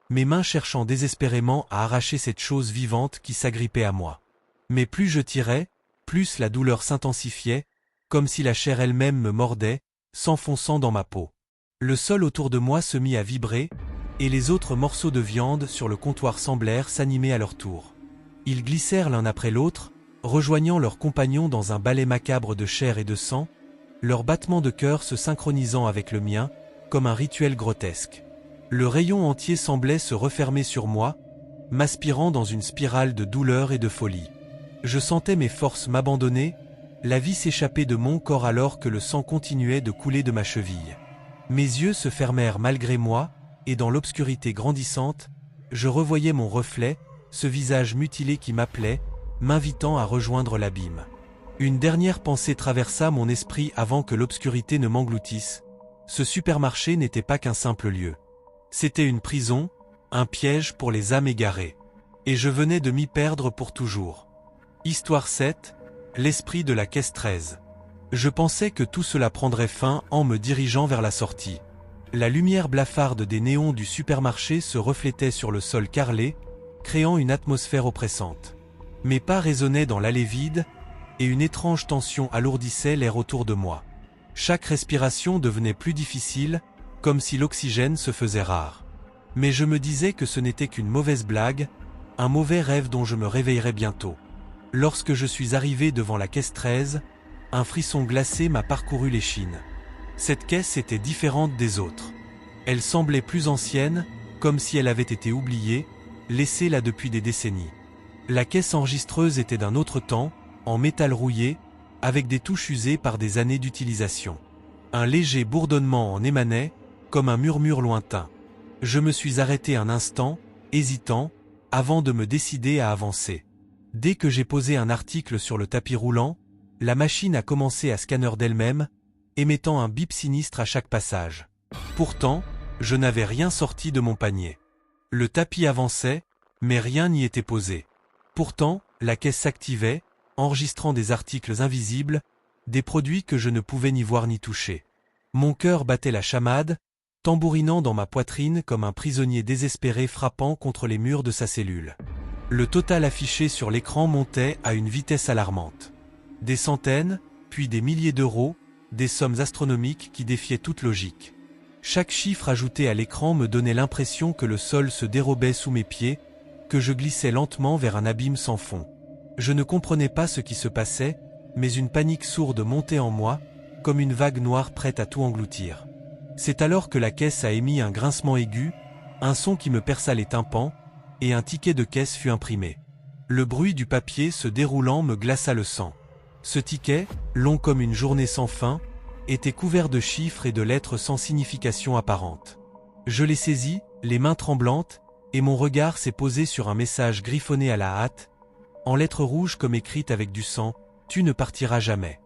S1: mes mains cherchant désespérément à arracher cette chose vivante qui s'agrippait à moi. Mais plus je tirais, plus la douleur s'intensifiait, comme si la chair elle-même me mordait, s'enfonçant dans ma peau. Le sol autour de moi se mit à vibrer, et les autres morceaux de viande sur le comptoir semblèrent s'animer à leur tour. Ils glissèrent l'un après l'autre, rejoignant leurs compagnons dans un ballet macabre de chair et de sang, leur battement de cœur se synchronisant avec le mien, comme un rituel grotesque. Le rayon entier semblait se refermer sur moi, m'aspirant dans une spirale de douleur et de folie. Je sentais mes forces m'abandonner, la vie s'échapper de mon corps alors que le sang continuait de couler de ma cheville. Mes yeux se fermèrent malgré moi, et dans l'obscurité grandissante, je revoyais mon reflet, ce visage mutilé qui m'appelait, m'invitant à rejoindre l'abîme. Une dernière pensée traversa mon esprit avant que l'obscurité ne m'engloutisse. Ce supermarché n'était pas qu'un simple lieu. C'était une prison, un piège pour les âmes égarées. Et je venais de m'y perdre pour toujours. Histoire 7, l'esprit de la caisse 13. Je pensais que tout cela prendrait fin en me dirigeant vers la sortie. La lumière blafarde des néons du supermarché se reflétait sur le sol carrelé, créant une atmosphère oppressante. Mes pas résonnaient dans l'allée vide, et une étrange tension alourdissait l'air autour de moi. Chaque respiration devenait plus difficile, comme si l'oxygène se faisait rare. Mais je me disais que ce n'était qu'une mauvaise blague, un mauvais rêve dont je me réveillerais bientôt. Lorsque je suis arrivé devant la caisse 13, un frisson glacé m'a parcouru l'échine. Cette caisse était différente des autres. Elle semblait plus ancienne, comme si elle avait été oubliée, laissée là depuis des décennies. La caisse enregistreuse était d'un autre temps, en métal rouillé, avec des touches usées par des années d'utilisation. Un léger bourdonnement en émanait, comme un murmure lointain. Je me suis arrêté un instant, hésitant, avant de me décider à avancer. Dès que j'ai posé un article sur le tapis roulant, la machine a commencé à scanner d'elle-même, émettant un bip sinistre à chaque passage. Pourtant, je n'avais rien sorti de mon panier. Le tapis avançait, mais rien n'y était posé. Pourtant, la caisse s'activait, enregistrant des articles invisibles, des produits que je ne pouvais ni voir ni toucher. Mon cœur battait la chamade, tambourinant dans ma poitrine comme un prisonnier désespéré frappant contre les murs de sa cellule. Le total affiché sur l'écran montait à une vitesse alarmante. Des centaines, puis des milliers d'euros, des sommes astronomiques qui défiaient toute logique. Chaque chiffre ajouté à l'écran me donnait l'impression que le sol se dérobait sous mes pieds, que je glissais lentement vers un abîme sans fond. Je ne comprenais pas ce qui se passait, mais une panique sourde montait en moi, comme une vague noire prête à tout engloutir. C'est alors que la caisse a émis un grincement aigu, un son qui me perça les tympans, et un ticket de caisse fut imprimé. Le bruit du papier se déroulant me glaça le sang. Ce ticket, long comme une journée sans fin, était couvert de chiffres et de lettres sans signification apparente. Je l'ai saisi, les mains tremblantes, et mon regard s'est posé sur un message griffonné à la hâte, en lettres rouges comme écrites avec du sang, « Tu ne partiras jamais ».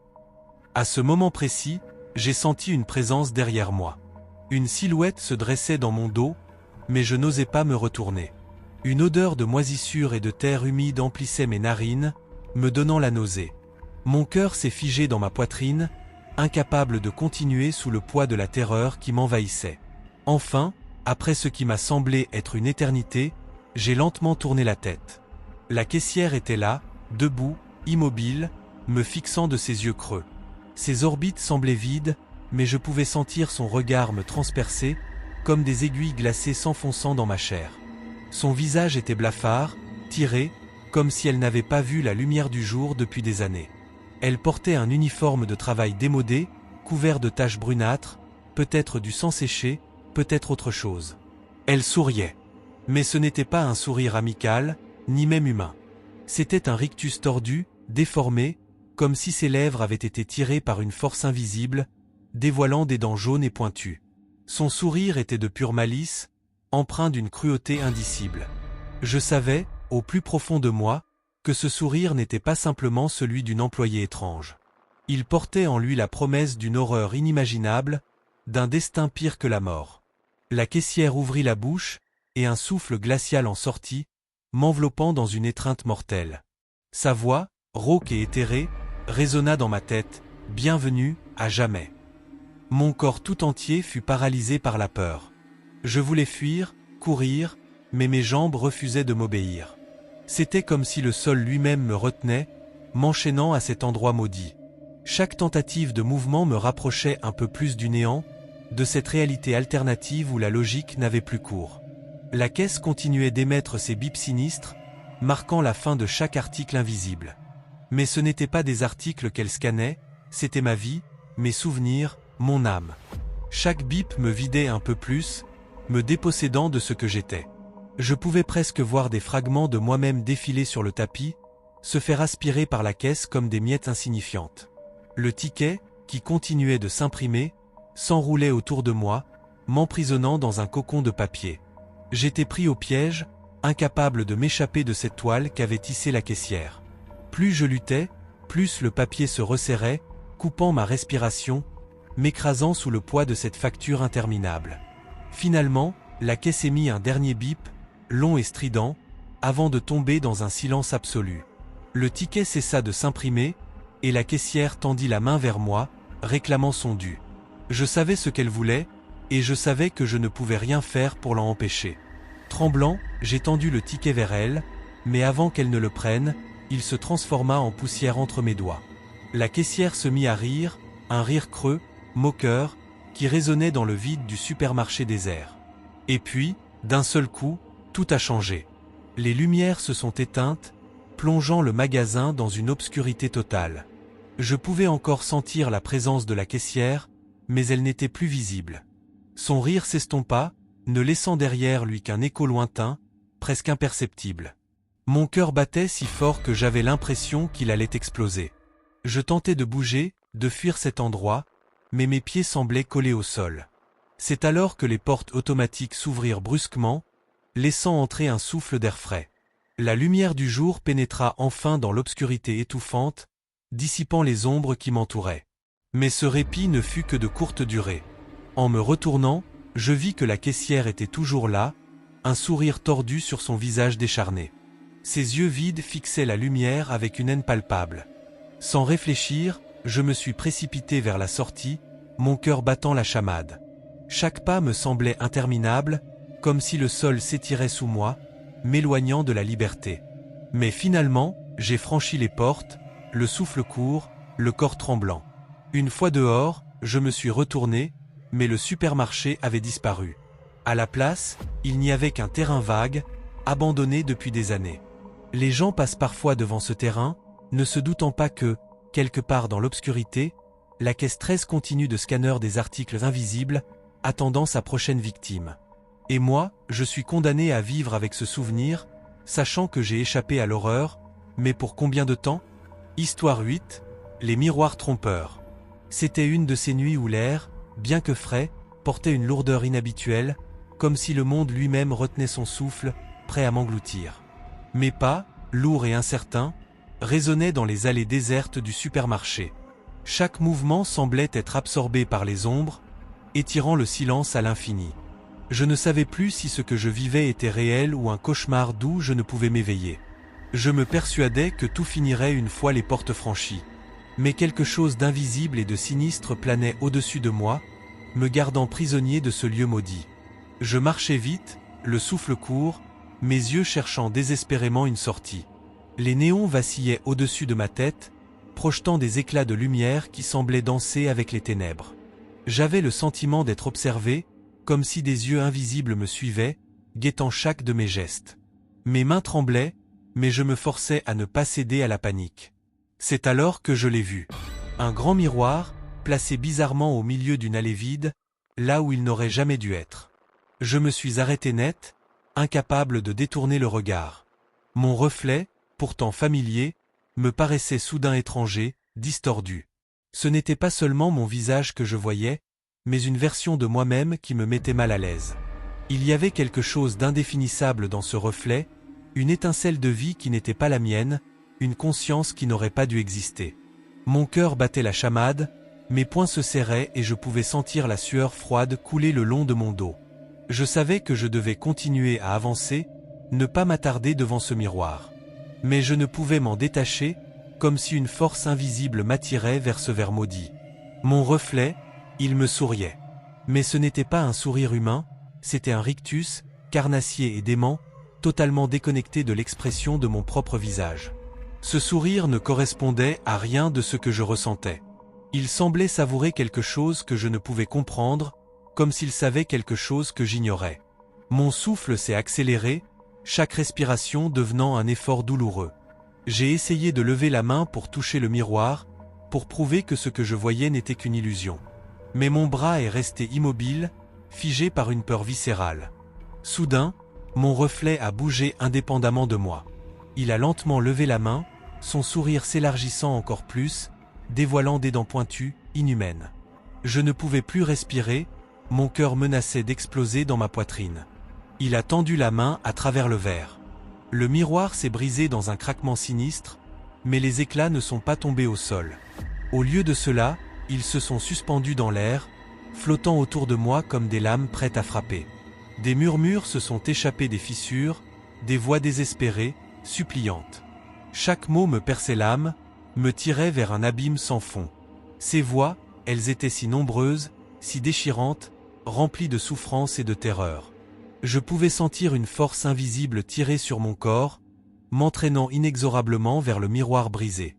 S1: À ce moment précis, j'ai senti une présence derrière moi. Une silhouette se dressait dans mon dos, mais je n'osais pas me retourner. Une odeur de moisissure et de terre humide emplissait mes narines, me donnant la nausée. Mon cœur s'est figé dans ma poitrine, incapable de continuer sous le poids de la terreur qui m'envahissait. Enfin, après ce qui m'a semblé être une éternité, j'ai lentement tourné la tête. La caissière était là, debout, immobile, me fixant de ses yeux creux. Ses orbites semblaient vides, mais je pouvais sentir son regard me transpercer, comme des aiguilles glacées s'enfonçant dans ma chair. Son visage était blafard, tiré, comme si elle n'avait pas vu la lumière du jour depuis des années. Elle portait un uniforme de travail démodé, couvert de taches brunâtres, peut-être du sang séché, peut-être autre chose. Elle souriait. Mais ce n'était pas un sourire amical, ni même humain. C'était un rictus tordu, déformé, comme si ses lèvres avaient été tirées par une force invisible, dévoilant des dents jaunes et pointues. Son sourire était de pure malice, empreint d'une cruauté indicible. Je savais, au plus profond de moi, que ce sourire n'était pas simplement celui d'une employée étrange. Il portait en lui la promesse d'une horreur inimaginable, d'un destin pire que la mort. La caissière ouvrit la bouche, et un souffle glacial en sortit, m'enveloppant dans une étreinte mortelle. Sa voix, rauque et éthérée, résonna dans ma tête, « Bienvenue, à jamais ». Mon corps tout entier fut paralysé par la peur. Je voulais fuir, courir, mais mes jambes refusaient de m'obéir. C'était comme si le sol lui-même me retenait, m'enchaînant à cet endroit maudit. Chaque tentative de mouvement me rapprochait un peu plus du néant, de cette réalité alternative où la logique n'avait plus cours. La caisse continuait d'émettre ses bips sinistres, marquant la fin de chaque article invisible. Mais ce n'étaient pas des articles qu'elle scannait, c'était ma vie, mes souvenirs, mon âme. Chaque bip me vidait un peu plus, me dépossédant de ce que j'étais. Je pouvais presque voir des fragments de moi-même défiler sur le tapis, se faire aspirer par la caisse comme des miettes insignifiantes. Le ticket, qui continuait de s'imprimer, s'enroulait autour de moi, m'emprisonnant dans un cocon de papier. J'étais pris au piège, incapable de m'échapper de cette toile qu'avait tissée la caissière. Plus je luttais, plus le papier se resserrait, coupant ma respiration, m'écrasant sous le poids de cette facture interminable. Finalement, la caisse émit un dernier bip, long et strident, avant de tomber dans un silence absolu. Le ticket cessa de s'imprimer, et la caissière tendit la main vers moi, réclamant son dû. Je savais ce qu'elle voulait, et je savais que je ne pouvais rien faire pour l'en empêcher. Tremblant, j'ai tendu le ticket vers elle, mais avant qu'elle ne le prenne, il se transforma en poussière entre mes doigts. La caissière se mit à rire, un rire creux, moqueur, qui résonnait dans le vide du supermarché désert. Et puis, d'un seul coup, tout a changé. Les lumières se sont éteintes, plongeant le magasin dans une obscurité totale. Je pouvais encore sentir la présence de la caissière, mais elle n'était plus visible. Son rire s'estompa, ne laissant derrière lui qu'un écho lointain, presque imperceptible. Mon cœur battait si fort que j'avais l'impression qu'il allait exploser. Je tentais de bouger, de fuir cet endroit, mais mes pieds semblaient collés au sol. C'est alors que les portes automatiques s'ouvrirent brusquement, laissant entrer un souffle d'air frais. La lumière du jour pénétra enfin dans l'obscurité étouffante, dissipant les ombres qui m'entouraient. Mais ce répit ne fut que de courte durée. En me retournant, je vis que la caissière était toujours là, un sourire tordu sur son visage décharné. Ses yeux vides fixaient la lumière avec une haine palpable. Sans réfléchir, je me suis précipité vers la sortie, mon cœur battant la chamade. Chaque pas me semblait interminable, comme si le sol s'étirait sous moi, m'éloignant de la liberté. Mais finalement, j'ai franchi les portes, le souffle court, le corps tremblant. Une fois dehors, je me suis retourné, mais le supermarché avait disparu. À la place, il n'y avait qu'un terrain vague, abandonné depuis des années. Les gens passent parfois devant ce terrain, ne se doutant pas que, quelque part dans l'obscurité, la caisse 13 continue de scanner des articles invisibles, attendant sa prochaine victime. Et moi, je suis condamné à vivre avec ce souvenir, sachant que j'ai échappé à l'horreur, mais pour combien de temps? Histoire 8, les miroirs trompeurs. C'était une de ces nuits où l'air, bien que frais, portait une lourdeur inhabituelle, comme si le monde lui-même retenait son souffle, prêt à m'engloutir. Mes pas, lourds et incertains, résonnaient dans les allées désertes du supermarché. Chaque mouvement semblait être absorbé par les ombres, étirant le silence à l'infini. Je ne savais plus si ce que je vivais était réel ou un cauchemar d'où je ne pouvais m'éveiller. Je me persuadais que tout finirait une fois les portes franchies. Mais quelque chose d'invisible et de sinistre planait au-dessus de moi, me gardant prisonnier de ce lieu maudit. Je marchais vite, le souffle court, mes yeux cherchant désespérément une sortie. Les néons vacillaient au-dessus de ma tête, projetant des éclats de lumière qui semblaient danser avec les ténèbres. J'avais le sentiment d'être observé, comme si des yeux invisibles me suivaient, guettant chaque de mes gestes. Mes mains tremblaient, mais je me forçais à ne pas céder à la panique. C'est alors que je l'ai vu. Un grand miroir, placé bizarrement au milieu d'une allée vide, là où il n'aurait jamais dû être. Je me suis arrêté net, incapable de détourner le regard. Mon reflet, pourtant familier, me paraissait soudain étranger, distordu. Ce n'était pas seulement mon visage que je voyais, mais une version de moi-même qui me mettait mal à l'aise. Il y avait quelque chose d'indéfinissable dans ce reflet, une étincelle de vie qui n'était pas la mienne, une conscience qui n'aurait pas dû exister. Mon cœur battait la chamade, mes poings se serraient et je pouvais sentir la sueur froide couler le long de mon dos. Je savais que je devais continuer à avancer, ne pas m'attarder devant ce miroir. Mais je ne pouvais m'en détacher, comme si une force invisible m'attirait vers ce verre maudit. Mon reflet, il me souriait. Mais ce n'était pas un sourire humain, c'était un rictus, carnassier et dément, totalement déconnecté de l'expression de mon propre visage. Ce sourire ne correspondait à rien de ce que je ressentais. Il semblait savourer quelque chose que je ne pouvais comprendre, comme s'il savait quelque chose que j'ignorais. Mon souffle s'est accéléré, chaque respiration devenant un effort douloureux. J'ai essayé de lever la main pour toucher le miroir, pour prouver que ce que je voyais n'était qu'une illusion. Mais mon bras est resté immobile, figé par une peur viscérale. Soudain, mon reflet a bougé indépendamment de moi. Il a lentement levé la main, son sourire s'élargissant encore plus, dévoilant des dents pointues, inhumaines. Je ne pouvais plus respirer, mon cœur menaçait d'exploser dans ma poitrine. Il a tendu la main à travers le verre. Le miroir s'est brisé dans un craquement sinistre, mais les éclats ne sont pas tombés au sol. Au lieu de cela, ils se sont suspendus dans l'air, flottant autour de moi comme des lames prêtes à frapper. Des murmures se sont échappés des fissures, des voix désespérées, suppliantes. Chaque mot me perçait l'âme, me tirait vers un abîme sans fond. Ces voix, elles étaient si nombreuses, si déchirantes, remplies de souffrance et de terreur. Je pouvais sentir une force invisible tirer sur mon corps, m'entraînant inexorablement vers le miroir brisé.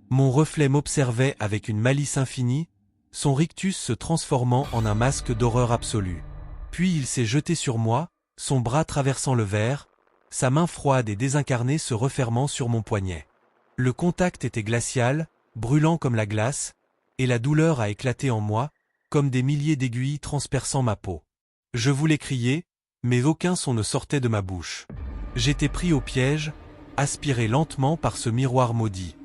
S1: Mon reflet m'observait avec une malice infinie, son rictus se transformant en un masque d'horreur absolue. Puis il s'est jeté sur moi, son bras traversant le verre, sa main froide et désincarnée se refermant sur mon poignet. Le contact était glacial, brûlant comme la glace, et la douleur a éclaté en moi, comme des milliers d'aiguilles transperçant ma peau. Je voulais crier, mais aucun son ne sortait de ma bouche. J'étais pris au piège, aspiré lentement par ce miroir maudit.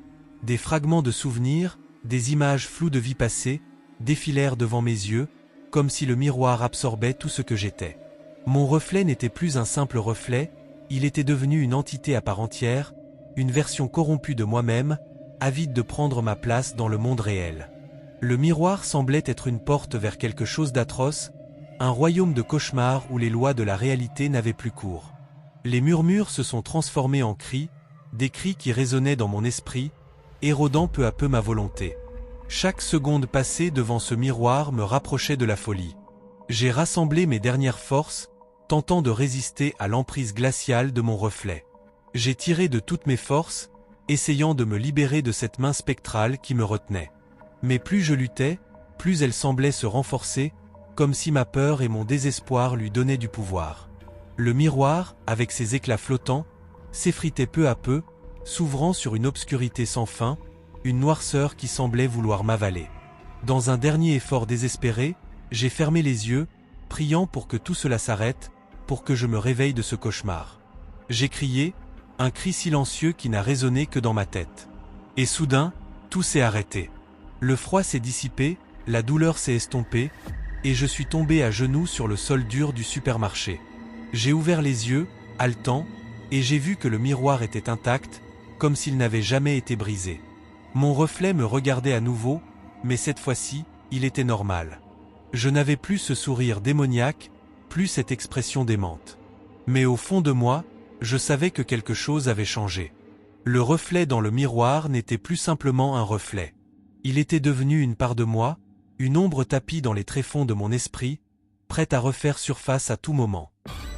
S1: Des fragments de souvenirs, des images floues de vie passée, défilèrent devant mes yeux, comme si le miroir absorbait tout ce que j'étais. Mon reflet n'était plus un simple reflet, il était devenu une entité à part entière, une version corrompue de moi-même, avide de prendre ma place dans le monde réel. Le miroir semblait être une porte vers quelque chose d'atroce, un royaume de cauchemar où les lois de la réalité n'avaient plus cours. Les murmures se sont transformés en cris, des cris qui résonnaient dans mon esprit, érodant peu à peu ma volonté. Chaque seconde passée devant ce miroir me rapprochait de la folie. J'ai rassemblé mes dernières forces, tentant de résister à l'emprise glaciale de mon reflet. J'ai tiré de toutes mes forces, essayant de me libérer de cette main spectrale qui me retenait. Mais plus je luttais, plus elle semblait se renforcer, comme si ma peur et mon désespoir lui donnaient du pouvoir. Le miroir, avec ses éclats flottants, s'effritait peu à peu, s'ouvrant sur une obscurité sans fin, une noirceur qui semblait vouloir m'avaler. Dans un dernier effort désespéré, j'ai fermé les yeux, priant pour que tout cela s'arrête, pour que je me réveille de ce cauchemar. J'ai crié, un cri silencieux qui n'a résonné que dans ma tête. Et soudain, tout s'est arrêté. Le froid s'est dissipé, la douleur s'est estompée, et je suis tombé à genoux sur le sol dur du supermarché. J'ai ouvert les yeux, haletant, et j'ai vu que le miroir était intact, comme s'il n'avait jamais été brisé. Mon reflet me regardait à nouveau, mais cette fois-ci, il était normal. Je n'avais plus ce sourire démoniaque, plus cette expression démente. Mais au fond de moi, je savais que quelque chose avait changé. Le reflet dans le miroir n'était plus simplement un reflet. Il était devenu une part de moi, une ombre tapie dans les tréfonds de mon esprit, prête à refaire surface à tout moment.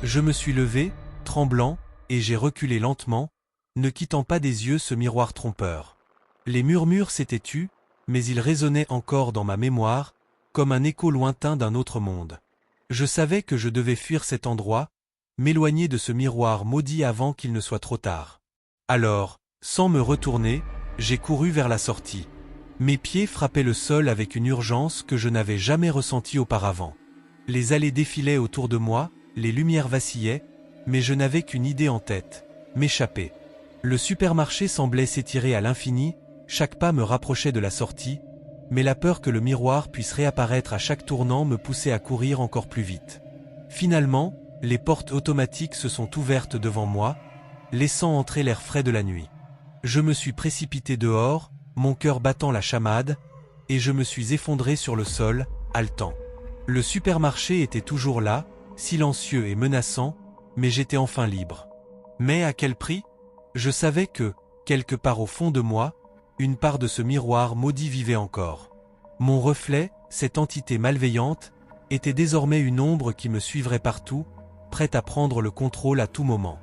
S1: Je me suis levé, tremblant, et j'ai reculé lentement, ne quittant pas des yeux ce miroir trompeur. Les murmures s'étaient tus, mais ils résonnaient encore dans ma mémoire, comme un écho lointain d'un autre monde. Je savais que je devais fuir cet endroit, m'éloigner de ce miroir maudit avant qu'il ne soit trop tard. Alors, sans me retourner, j'ai couru vers la sortie. Mes pieds frappaient le sol avec une urgence que je n'avais jamais ressentie auparavant. Les allées défilaient autour de moi, les lumières vacillaient, mais je n'avais qu'une idée en tête, m'échapper. Le supermarché semblait s'étirer à l'infini, chaque pas me rapprochait de la sortie, mais la peur que le miroir puisse réapparaître à chaque tournant me poussait à courir encore plus vite. Finalement, les portes automatiques se sont ouvertes devant moi, laissant entrer l'air frais de la nuit. Je me suis précipité dehors, mon cœur battant la chamade, et je me suis effondré sur le sol, haletant. Le supermarché était toujours là, silencieux et menaçant, mais j'étais enfin libre. Mais à quel prix ? Je savais que, quelque part au fond de moi, une part de ce miroir maudit vivait encore. Mon reflet, cette entité malveillante, était désormais une ombre qui me suivrait partout, prête à prendre le contrôle à tout moment.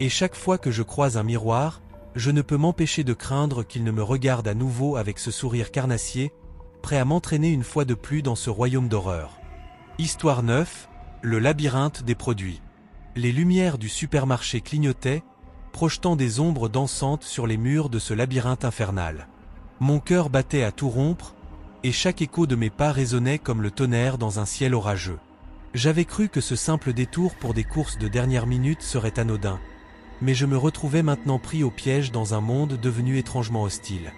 S1: Et chaque fois que je croise un miroir, je ne peux m'empêcher de craindre qu'il ne me regarde à nouveau avec ce sourire carnassier, prêt à m'entraîner une fois de plus dans ce royaume d'horreur. Histoire 9, le labyrinthe des produits. Les lumières du supermarché clignotaient, projetant des ombres dansantes sur les murs de ce labyrinthe infernal. Mon cœur battait à tout rompre, et chaque écho de mes pas résonnait comme le tonnerre dans un ciel orageux. J'avais cru que ce simple détour pour des courses de dernière minute serait anodin, mais je me retrouvais maintenant pris au piège dans un monde devenu étrangement hostile.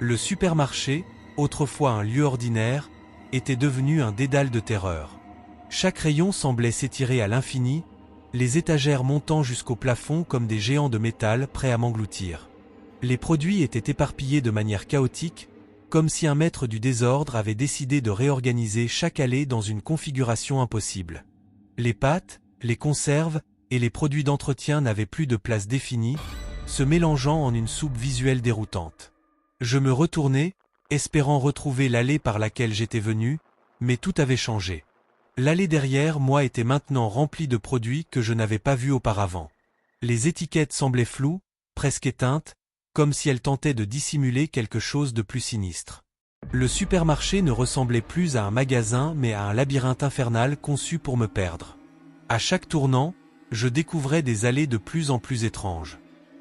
S1: Le supermarché, autrefois un lieu ordinaire, était devenu un dédale de terreur. Chaque rayon semblait s'étirer à l'infini, les étagères montant jusqu'au plafond comme des géants de métal prêts à m'engloutir. Les produits étaient éparpillés de manière chaotique, comme si un maître du désordre avait décidé de réorganiser chaque allée dans une configuration impossible. Les pâtes, les conserves et les produits d'entretien n'avaient plus de place définie, se mélangeant en une soupe visuelle déroutante. Je me retournai, espérant retrouver l'allée par laquelle j'étais venu, mais tout avait changé. L'allée derrière moi était maintenant remplie de produits que je n'avais pas vus auparavant. Les étiquettes semblaient floues, presque éteintes, comme si elles tentaient de dissimuler quelque chose de plus sinistre. Le supermarché ne ressemblait plus à un magasin mais à un labyrinthe infernal conçu pour me perdre. À chaque tournant, je découvrais des allées de plus en plus étranges.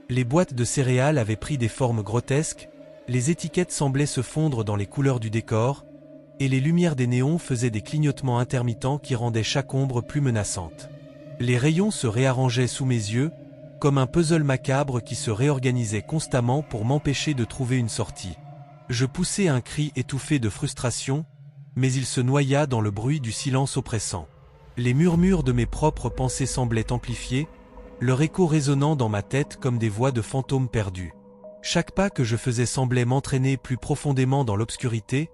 S1: Les boîtes de céréales avaient pris des formes grotesques, les étiquettes semblaient se fondre dans les couleurs du décor, et les lumières des néons faisaient des clignotements intermittents qui rendaient chaque ombre plus menaçante. Les rayons se réarrangeaient sous mes yeux, comme un puzzle macabre qui se réorganisait constamment pour m'empêcher de trouver une sortie. Je poussai un cri étouffé de frustration, mais il se noya dans le bruit du silence oppressant. Les murmures de mes propres pensées semblaient amplifiés, leur écho résonnant dans ma tête comme des voix de fantômes perdus. Chaque pas que je faisais semblait m'entraîner plus profondément dans l'obscurité,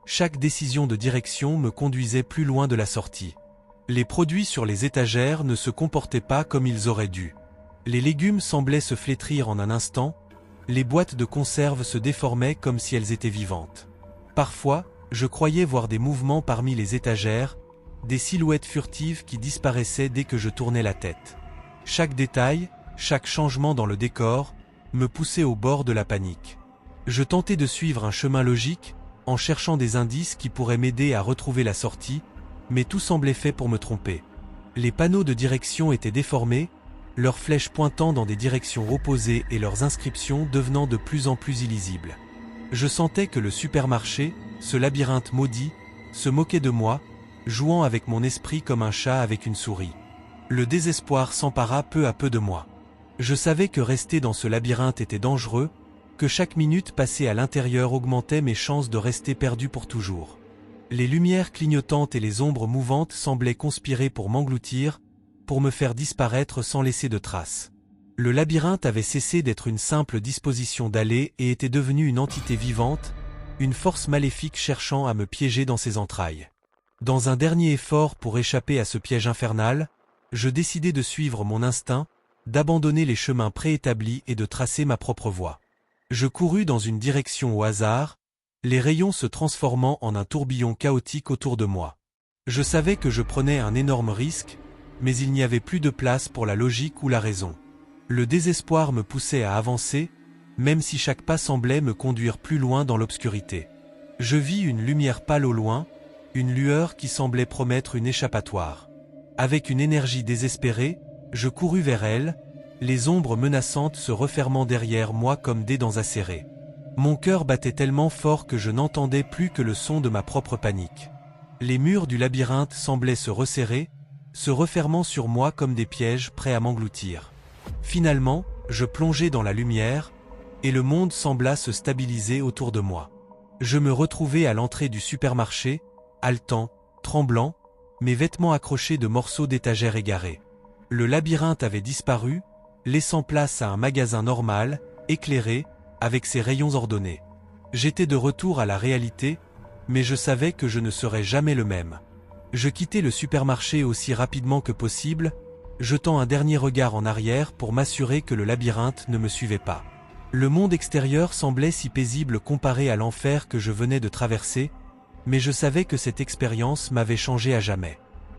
S1: chaque décision de direction me conduisait plus loin de la sortie. Les produits sur les étagères ne se comportaient pas comme ils auraient dû. Les légumes semblaient se flétrir en un instant, les boîtes de conserve se déformaient comme si elles étaient vivantes. Parfois, je croyais voir des mouvements parmi les étagères, des silhouettes furtives qui disparaissaient dès que je tournais la tête. Chaque détail, chaque changement dans le décor, me poussait au bord de la panique. Je tentais de suivre un chemin logique, en cherchant des indices qui pourraient m'aider à retrouver la sortie, mais tout semblait fait pour me tromper. Les panneaux de direction étaient déformés, leurs flèches pointant dans des directions opposées et leurs inscriptions devenant de plus en plus illisibles. Je sentais que le supermarché, ce labyrinthe maudit, se moquait de moi, jouant avec mon esprit comme un chat avec une souris. Le désespoir s'empara peu à peu de moi. Je savais que rester dans ce labyrinthe était dangereux, que chaque minute passée à l'intérieur augmentait mes chances de rester perdu pour toujours. Les lumières clignotantes et les ombres mouvantes semblaient conspirer pour m'engloutir, pour me faire disparaître sans laisser de traces. Le labyrinthe avait cessé d'être une simple disposition d'allées et était devenu une entité vivante, une force maléfique cherchant à me piéger dans ses entrailles. Dans un dernier effort pour échapper à ce piège infernal, je décidai de suivre mon instinct, d'abandonner les chemins préétablis et de tracer ma propre voie. Je courus dans une direction au hasard, les rayons se transformant en un tourbillon chaotique autour de moi. Je savais que je prenais un énorme risque, mais il n'y avait plus de place pour la logique ou la raison. Le désespoir me poussait à avancer, même si chaque pas semblait me conduire plus loin dans l'obscurité. Je vis une lumière pâle au loin, une lueur qui semblait promettre une échappatoire. Avec une énergie désespérée, je courus vers elle, les ombres menaçantes se refermant derrière moi comme des dents acérées. Mon cœur battait tellement fort que je n'entendais plus que le son de ma propre panique. Les murs du labyrinthe semblaient se resserrer, se refermant sur moi comme des pièges prêts à m'engloutir. Finalement, je plongeai dans la lumière, et le monde sembla se stabiliser autour de moi. Je me retrouvai à l'entrée du supermarché, haletant, tremblant, mes vêtements accrochés de morceaux d'étagères égarés. Le labyrinthe avait disparu, laissant place à un magasin normal, éclairé, avec ses rayons ordonnés. J'étais de retour à la réalité, mais je savais que je ne serais jamais le même. Je quittai le supermarché aussi rapidement que possible, jetant un dernier regard en arrière pour m'assurer que le labyrinthe ne me suivait pas. Le monde extérieur semblait si paisible comparé à l'enfer que je venais de traverser, mais je savais que cette expérience m'avait changé à jamais.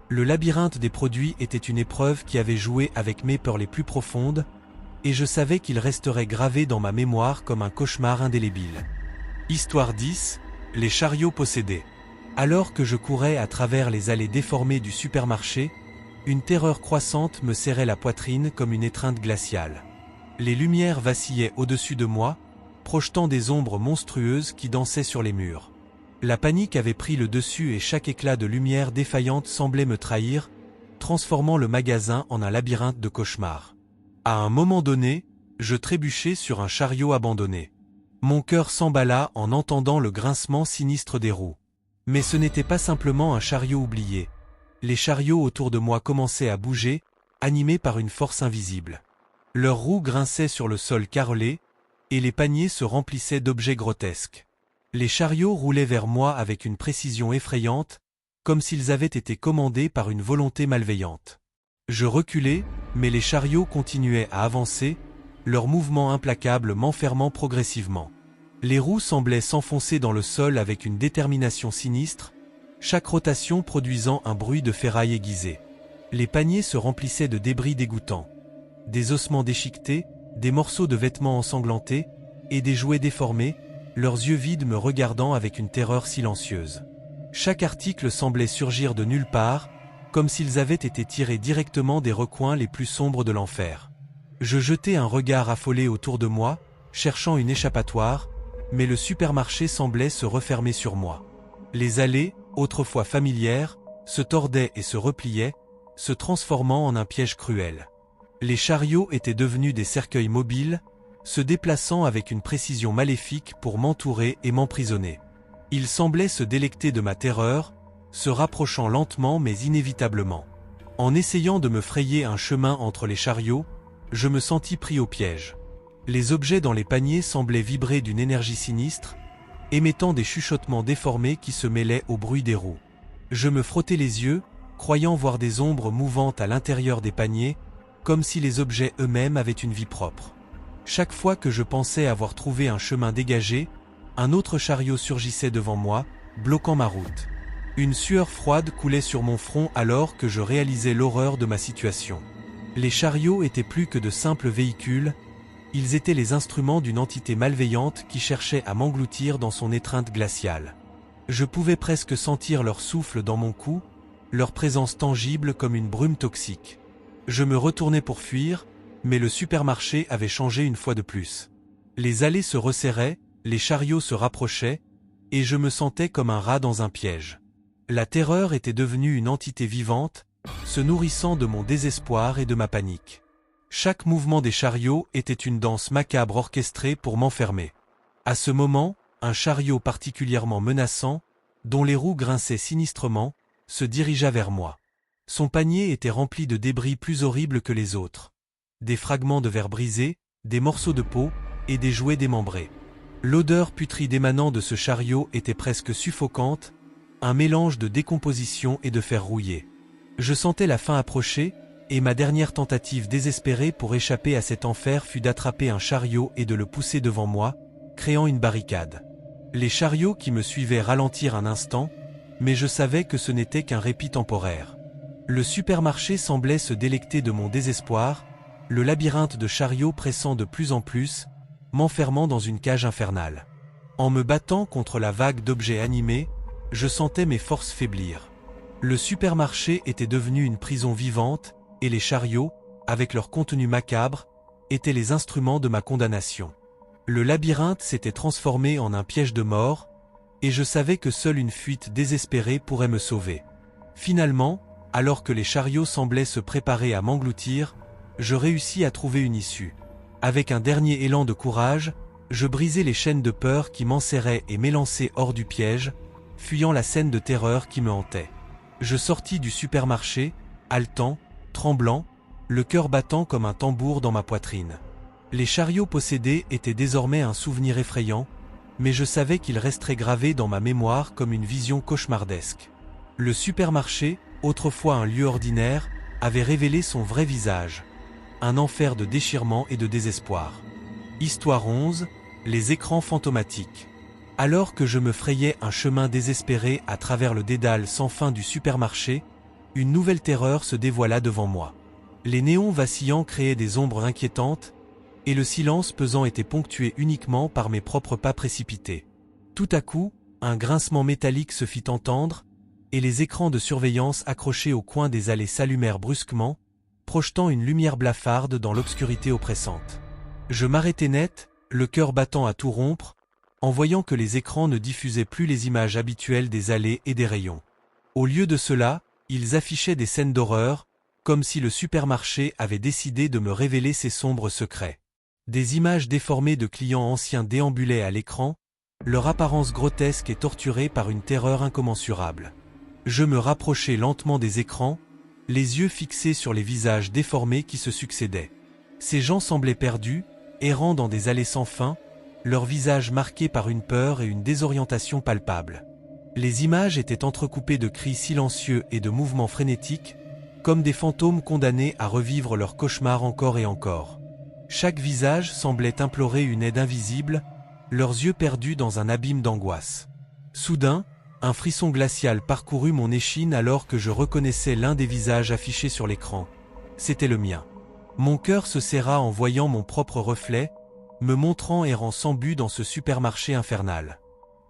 S1: Le labyrinthe des produits était une épreuve qui avait joué avec mes peurs les plus profondes, et je savais qu'il resterait gravé dans ma mémoire comme un cauchemar indélébile. Histoire 10, les chariots possédés. Alors que je courais à travers les allées déformées du supermarché, une terreur croissante me serrait la poitrine comme une étreinte glaciale. Les lumières vacillaient au-dessus de moi, projetant des ombres monstrueuses qui dansaient sur les murs. La panique avait pris le dessus et chaque éclat de lumière défaillante semblait me trahir, transformant le magasin en un labyrinthe de cauchemars. À un moment donné, je trébuchai sur un chariot abandonné. Mon cœur s'emballa en entendant le grincement sinistre des roues. Mais ce n'était pas simplement un chariot oublié. Les chariots autour de moi commençaient à bouger, animés par une force invisible. Leurs roues grinçaient sur le sol carrelé, et les paniers se remplissaient d'objets grotesques. Les chariots roulaient vers moi avec une précision effrayante, comme s'ils avaient été commandés par une volonté malveillante. Je reculais, mais les chariots continuaient à avancer, leur mouvement implacable m'enfermant progressivement. Les roues semblaient s'enfoncer dans le sol avec une détermination sinistre, chaque rotation produisant un bruit de ferraille aiguisée. Les paniers se remplissaient de débris dégoûtants. Des ossements déchiquetés, des morceaux de vêtements ensanglantés, et des jouets déformés, leurs yeux vides me regardant avec une terreur silencieuse. Chaque article semblait surgir de nulle part, comme s'ils avaient été tirés directement des recoins les plus sombres de l'enfer. Je jetai un regard affolé autour de moi, cherchant une échappatoire, mais le supermarché semblait se refermer sur moi. Les allées, autrefois familières, se tordaient et se repliaient, se transformant en un piège cruel. Les chariots étaient devenus des cercueils mobiles, se déplaçant avec une précision maléfique pour m'entourer et m'emprisonner. Ils semblaient se délecter de ma terreur, se rapprochant lentement mais inévitablement. En essayant de me frayer un chemin entre les chariots, je me sentis pris au piège. Les objets dans les paniers semblaient vibrer d'une énergie sinistre, émettant des chuchotements déformés qui se mêlaient au bruit des roues. Je me frottais les yeux, croyant voir des ombres mouvantes à l'intérieur des paniers, comme si les objets eux-mêmes avaient une vie propre. Chaque fois que je pensais avoir trouvé un chemin dégagé, un autre chariot surgissait devant moi, bloquant ma route. Une sueur froide coulait sur mon front alors que je réalisais l'horreur de ma situation. Les chariots étaient plus que de simples véhicules, ils étaient les instruments d'une entité malveillante qui cherchait à m'engloutir dans son étreinte glaciale. Je pouvais presque sentir leur souffle dans mon cou, leur présence tangible comme une brume toxique. Je me retournai pour fuir, mais le supermarché avait changé une fois de plus. Les allées se resserraient, les chariots se rapprochaient, et je me sentais comme un rat dans un piège. La terreur était devenue une entité vivante, se nourrissant de mon désespoir et de ma panique. Chaque mouvement des chariots était une danse macabre orchestrée pour m'enfermer. À ce moment, un chariot particulièrement menaçant, dont les roues grinçaient sinistrement, se dirigea vers moi. Son panier était rempli de débris plus horribles que les autres. Des fragments de verre brisés, des morceaux de peau, et des jouets démembrés. L'odeur putride émanant de ce chariot était presque suffocante, un mélange de décomposition et de fer rouillé. Je sentais la fin approcher, et ma dernière tentative désespérée pour échapper à cet enfer fut d'attraper un chariot et de le pousser devant moi, créant une barricade. Les chariots qui me suivaient ralentirent un instant, mais je savais que ce n'était qu'un répit temporaire. Le supermarché semblait se délecter de mon désespoir, le labyrinthe de chariots pressant de plus en plus, m'enfermant dans une cage infernale. En me battant contre la vague d'objets animés, je sentais mes forces faiblir. Le supermarché était devenu une prison vivante, et les chariots, avec leur contenu macabre, étaient les instruments de ma condamnation. Le labyrinthe s'était transformé en un piège de mort, et je savais que seule une fuite désespérée pourrait me sauver. Finalement, alors que les chariots semblaient se préparer à m'engloutir, je réussis à trouver une issue. Avec un dernier élan de courage, je brisai les chaînes de peur qui m'enserraient et m'élançai hors du piège, fuyant la scène de terreur qui me hantait. Je sortis du supermarché, haletant, tremblant, le cœur battant comme un tambour dans ma poitrine. Les chariots possédés étaient désormais un souvenir effrayant, mais je savais qu'ils resteraient gravés dans ma mémoire comme une vision cauchemardesque. Le supermarché, autrefois un lieu ordinaire, avait révélé son vrai visage. Un enfer de déchirement et de désespoir. Histoire 11, les écrans fantomatiques. Alors que je me frayais un chemin désespéré à travers le dédale sans fin du supermarché, une nouvelle terreur se dévoila devant moi. Les néons vacillants créaient des ombres inquiétantes, et le silence pesant était ponctué uniquement par mes propres pas précipités. Tout à coup, un grincement métallique se fit entendre, et les écrans de surveillance accrochés au coin des allées s'allumèrent brusquement, projetant une lumière blafarde dans l'obscurité oppressante. Je m'arrêtai net, le cœur battant à tout rompre, en voyant que les écrans ne diffusaient plus les images habituelles des allées et des rayons. Au lieu de cela, ils affichaient des scènes d'horreur, comme si le supermarché avait décidé de me révéler ses sombres secrets. Des images déformées de clients anciens déambulaient à l'écran, leur apparence grotesque et torturée par une terreur incommensurable. Je me rapprochai lentement des écrans, les yeux fixés sur les visages déformés qui se succédaient. Ces gens semblaient perdus, errant dans des allées sans fin, leurs visages marqués par une peur et une désorientation palpable. Les images étaient entrecoupées de cris silencieux et de mouvements frénétiques, comme des fantômes condamnés à revivre leurs cauchemars encore et encore. Chaque visage semblait implorer une aide invisible, leurs yeux perdus dans un abîme d'angoisse. Soudain, un frisson glacial parcourut mon échine alors que je reconnaissais l'un des visages affichés sur l'écran. C'était le mien. Mon cœur se serra en voyant mon propre reflet, me montrant errant sans but dans ce supermarché infernal.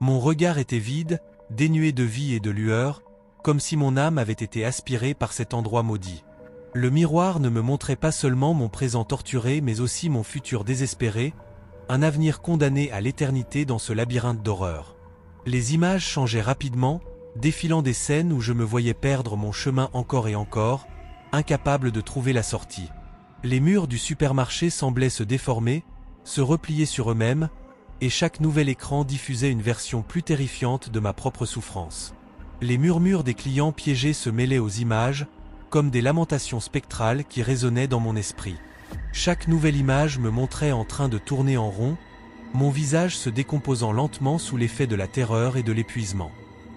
S1: Mon regard était vide, dénué de vie et de lueur, comme si mon âme avait été aspirée par cet endroit maudit. Le miroir ne me montrait pas seulement mon présent torturé mais aussi mon futur désespéré, un avenir condamné à l'éternité dans ce labyrinthe d'horreur. Les images changeaient rapidement, défilant des scènes où je me voyais perdre mon chemin encore et encore, incapable de trouver la sortie. Les murs du supermarché semblaient se déformer, se replier sur eux-mêmes, et chaque nouvel écran diffusait une version plus terrifiante de ma propre souffrance. Les murmures des clients piégés se mêlaient aux images, comme des lamentations spectrales qui résonnaient dans mon esprit. Chaque nouvelle image me montrait en train de tourner en rond, mon visage se décomposant lentement sous l'effet de la terreur et de l'épuisement.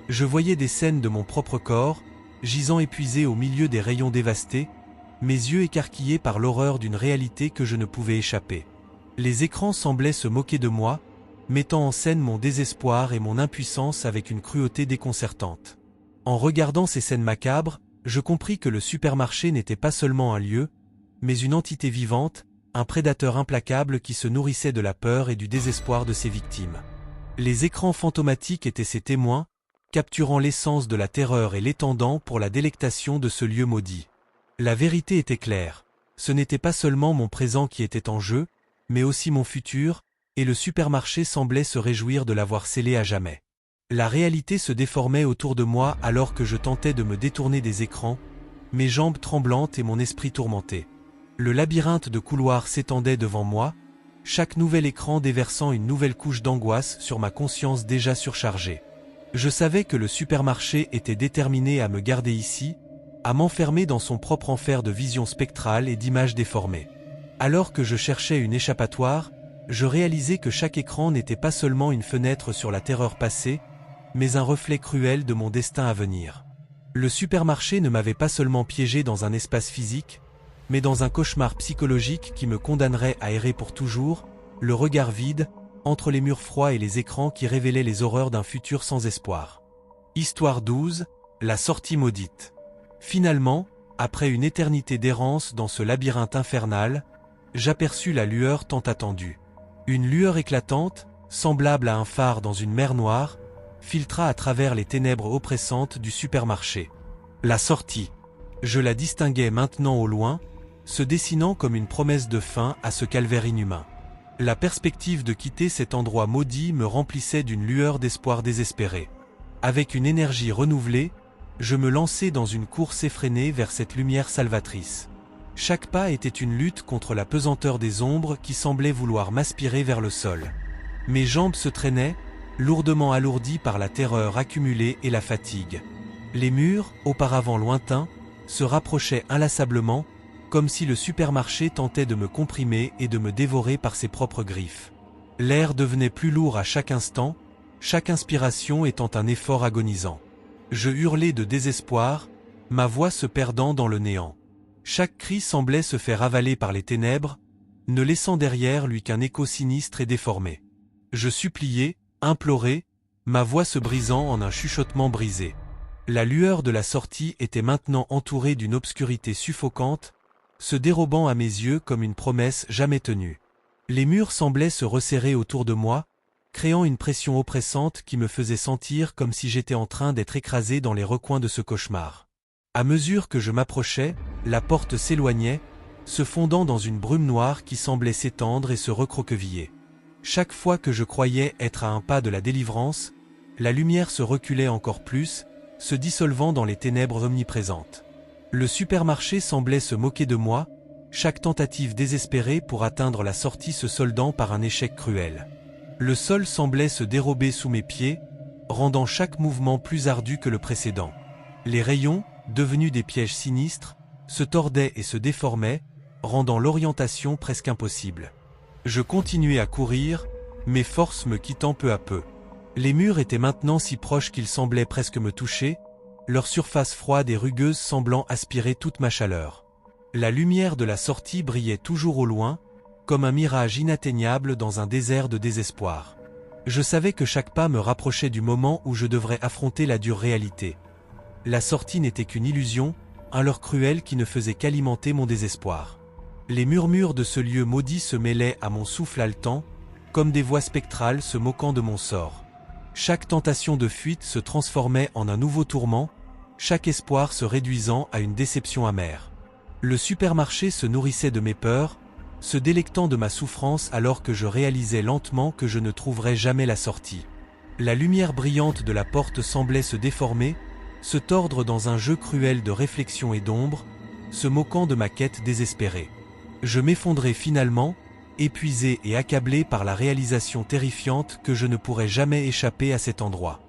S1: Je voyais des scènes de mon propre corps, gisant épuisé au milieu des rayons dévastés, mes yeux écarquillés par l'horreur d'une réalité que je ne pouvais échapper. Les écrans semblaient se moquer de moi, mettant en scène mon désespoir et mon impuissance avec une cruauté déconcertante. En regardant ces scènes macabres, je compris que le supermarché n'était pas seulement un lieu, mais une entité vivante, un prédateur implacable qui se nourrissait de la peur et du désespoir de ses victimes. Les écrans fantomatiques étaient ses témoins, capturant l'essence de la terreur et l'étendant pour la délectation de ce lieu maudit. La vérité était claire, ce n'était pas seulement mon présent qui était en jeu, mais aussi mon futur, et le supermarché semblait se réjouir de l'avoir scellé à jamais. La réalité se déformait autour de moi alors que je tentais de me détourner des écrans, mes jambes tremblantes et mon esprit tourmenté. Le labyrinthe de couloirs s'étendait devant moi, chaque nouvel écran déversant une nouvelle couche d'angoisse sur ma conscience déjà surchargée. Je savais que le supermarché était déterminé à me garder ici, à m'enfermer dans son propre enfer de visions spectrales et d'images déformées. Alors que je cherchais une échappatoire, je réalisais que chaque écran n'était pas seulement une fenêtre sur la terreur passée, mais un reflet cruel de mon destin à venir. Le supermarché ne m'avait pas seulement piégé dans un espace physique, mais dans un cauchemar psychologique qui me condamnerait à errer pour toujours, le regard vide, entre les murs froids et les écrans qui révélaient les horreurs d'un futur sans espoir. Histoire 12, la sortie maudite. Finalement, après une éternité d'errance dans ce labyrinthe infernal, j'aperçus la lueur tant attendue. Une lueur éclatante, semblable à un phare dans une mer noire, filtra à travers les ténèbres oppressantes du supermarché. La sortie. Je la distinguais maintenant au loin, se dessinant comme une promesse de fin à ce calvaire inhumain. La perspective de quitter cet endroit maudit me remplissait d'une lueur d'espoir désespéré. Avec une énergie renouvelée, je me lançai dans une course effrénée vers cette lumière salvatrice. Chaque pas était une lutte contre la pesanteur des ombres qui semblaient vouloir m'aspirer vers le sol. Mes jambes se traînaient, lourdement alourdies par la terreur accumulée et la fatigue. Les murs, auparavant lointains, se rapprochaient inlassablement, comme si le supermarché tentait de me comprimer et de me dévorer par ses propres griffes. L'air devenait plus lourd à chaque instant, chaque inspiration étant un effort agonisant. Je hurlais de désespoir, ma voix se perdant dans le néant. Chaque cri semblait se faire avaler par les ténèbres, ne laissant derrière lui qu'un écho sinistre et déformé. Je suppliais, implorais, ma voix se brisant en un chuchotement brisé. La lueur de la sortie était maintenant entourée d'une obscurité suffocante, se dérobant à mes yeux comme une promesse jamais tenue. Les murs semblaient se resserrer autour de moi, créant une pression oppressante qui me faisait sentir comme si j'étais en train d'être écrasé dans les recoins de ce cauchemar. À mesure que je m'approchais, la porte s'éloignait, se fondant dans une brume noire qui semblait s'étendre et se recroqueviller. Chaque fois que je croyais être à un pas de la délivrance, la lumière se reculait encore plus, se dissolvant dans les ténèbres omniprésentes. Le supermarché semblait se moquer de moi, chaque tentative désespérée pour atteindre la sortie se soldant par un échec cruel. Le sol semblait se dérober sous mes pieds, rendant chaque mouvement plus ardu que le précédent. Les rayons, devenus des pièges sinistres, se tordaient et se déformaient, rendant l'orientation presque impossible. Je continuais à courir, mes forces me quittant peu à peu. Les murs étaient maintenant si proches qu'ils semblaient presque me toucher, leur surface froide et rugueuse semblant aspirer toute ma chaleur. La lumière de la sortie brillait toujours au loin, comme un mirage inatteignable dans un désert de désespoir. Je savais que chaque pas me rapprochait du moment où je devrais affronter la dure réalité. La sortie n'était qu'une illusion, un leurre cruel qui ne faisait qu'alimenter mon désespoir. Les murmures de ce lieu maudit se mêlaient à mon souffle haletant, comme des voix spectrales se moquant de mon sort. Chaque tentation de fuite se transformait en un nouveau tourment, chaque espoir se réduisant à une déception amère. Le supermarché se nourrissait de mes peurs, se délectant de ma souffrance alors que je réalisais lentement que je ne trouverais jamais la sortie. La lumière brillante de la porte semblait se déformer, se tordre dans un jeu cruel de réflexion et d'ombre, se moquant de ma quête désespérée. Je m'effondrais finalement, épuisé et accablé par la réalisation terrifiante que je ne pourrais jamais échapper à cet endroit.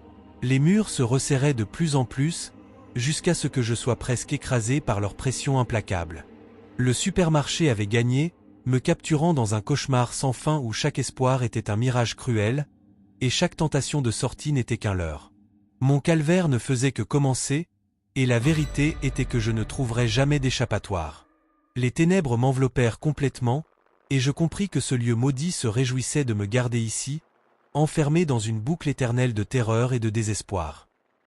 S1: Les murs se resserraient de plus en plus, jusqu'à ce que je sois presque écrasé par leur pression implacable. Le supermarché avait gagné, me capturant dans un cauchemar sans fin où chaque espoir était un mirage cruel, et chaque tentation de sortie n'était qu'un leurre. Mon calvaire ne faisait que commencer, et la vérité était que je ne trouverais jamais d'échappatoire. Les ténèbres m'enveloppèrent complètement, et je compris que ce lieu maudit se réjouissait de me garder ici, enfermé dans une boucle éternelle de terreur et de désespoir.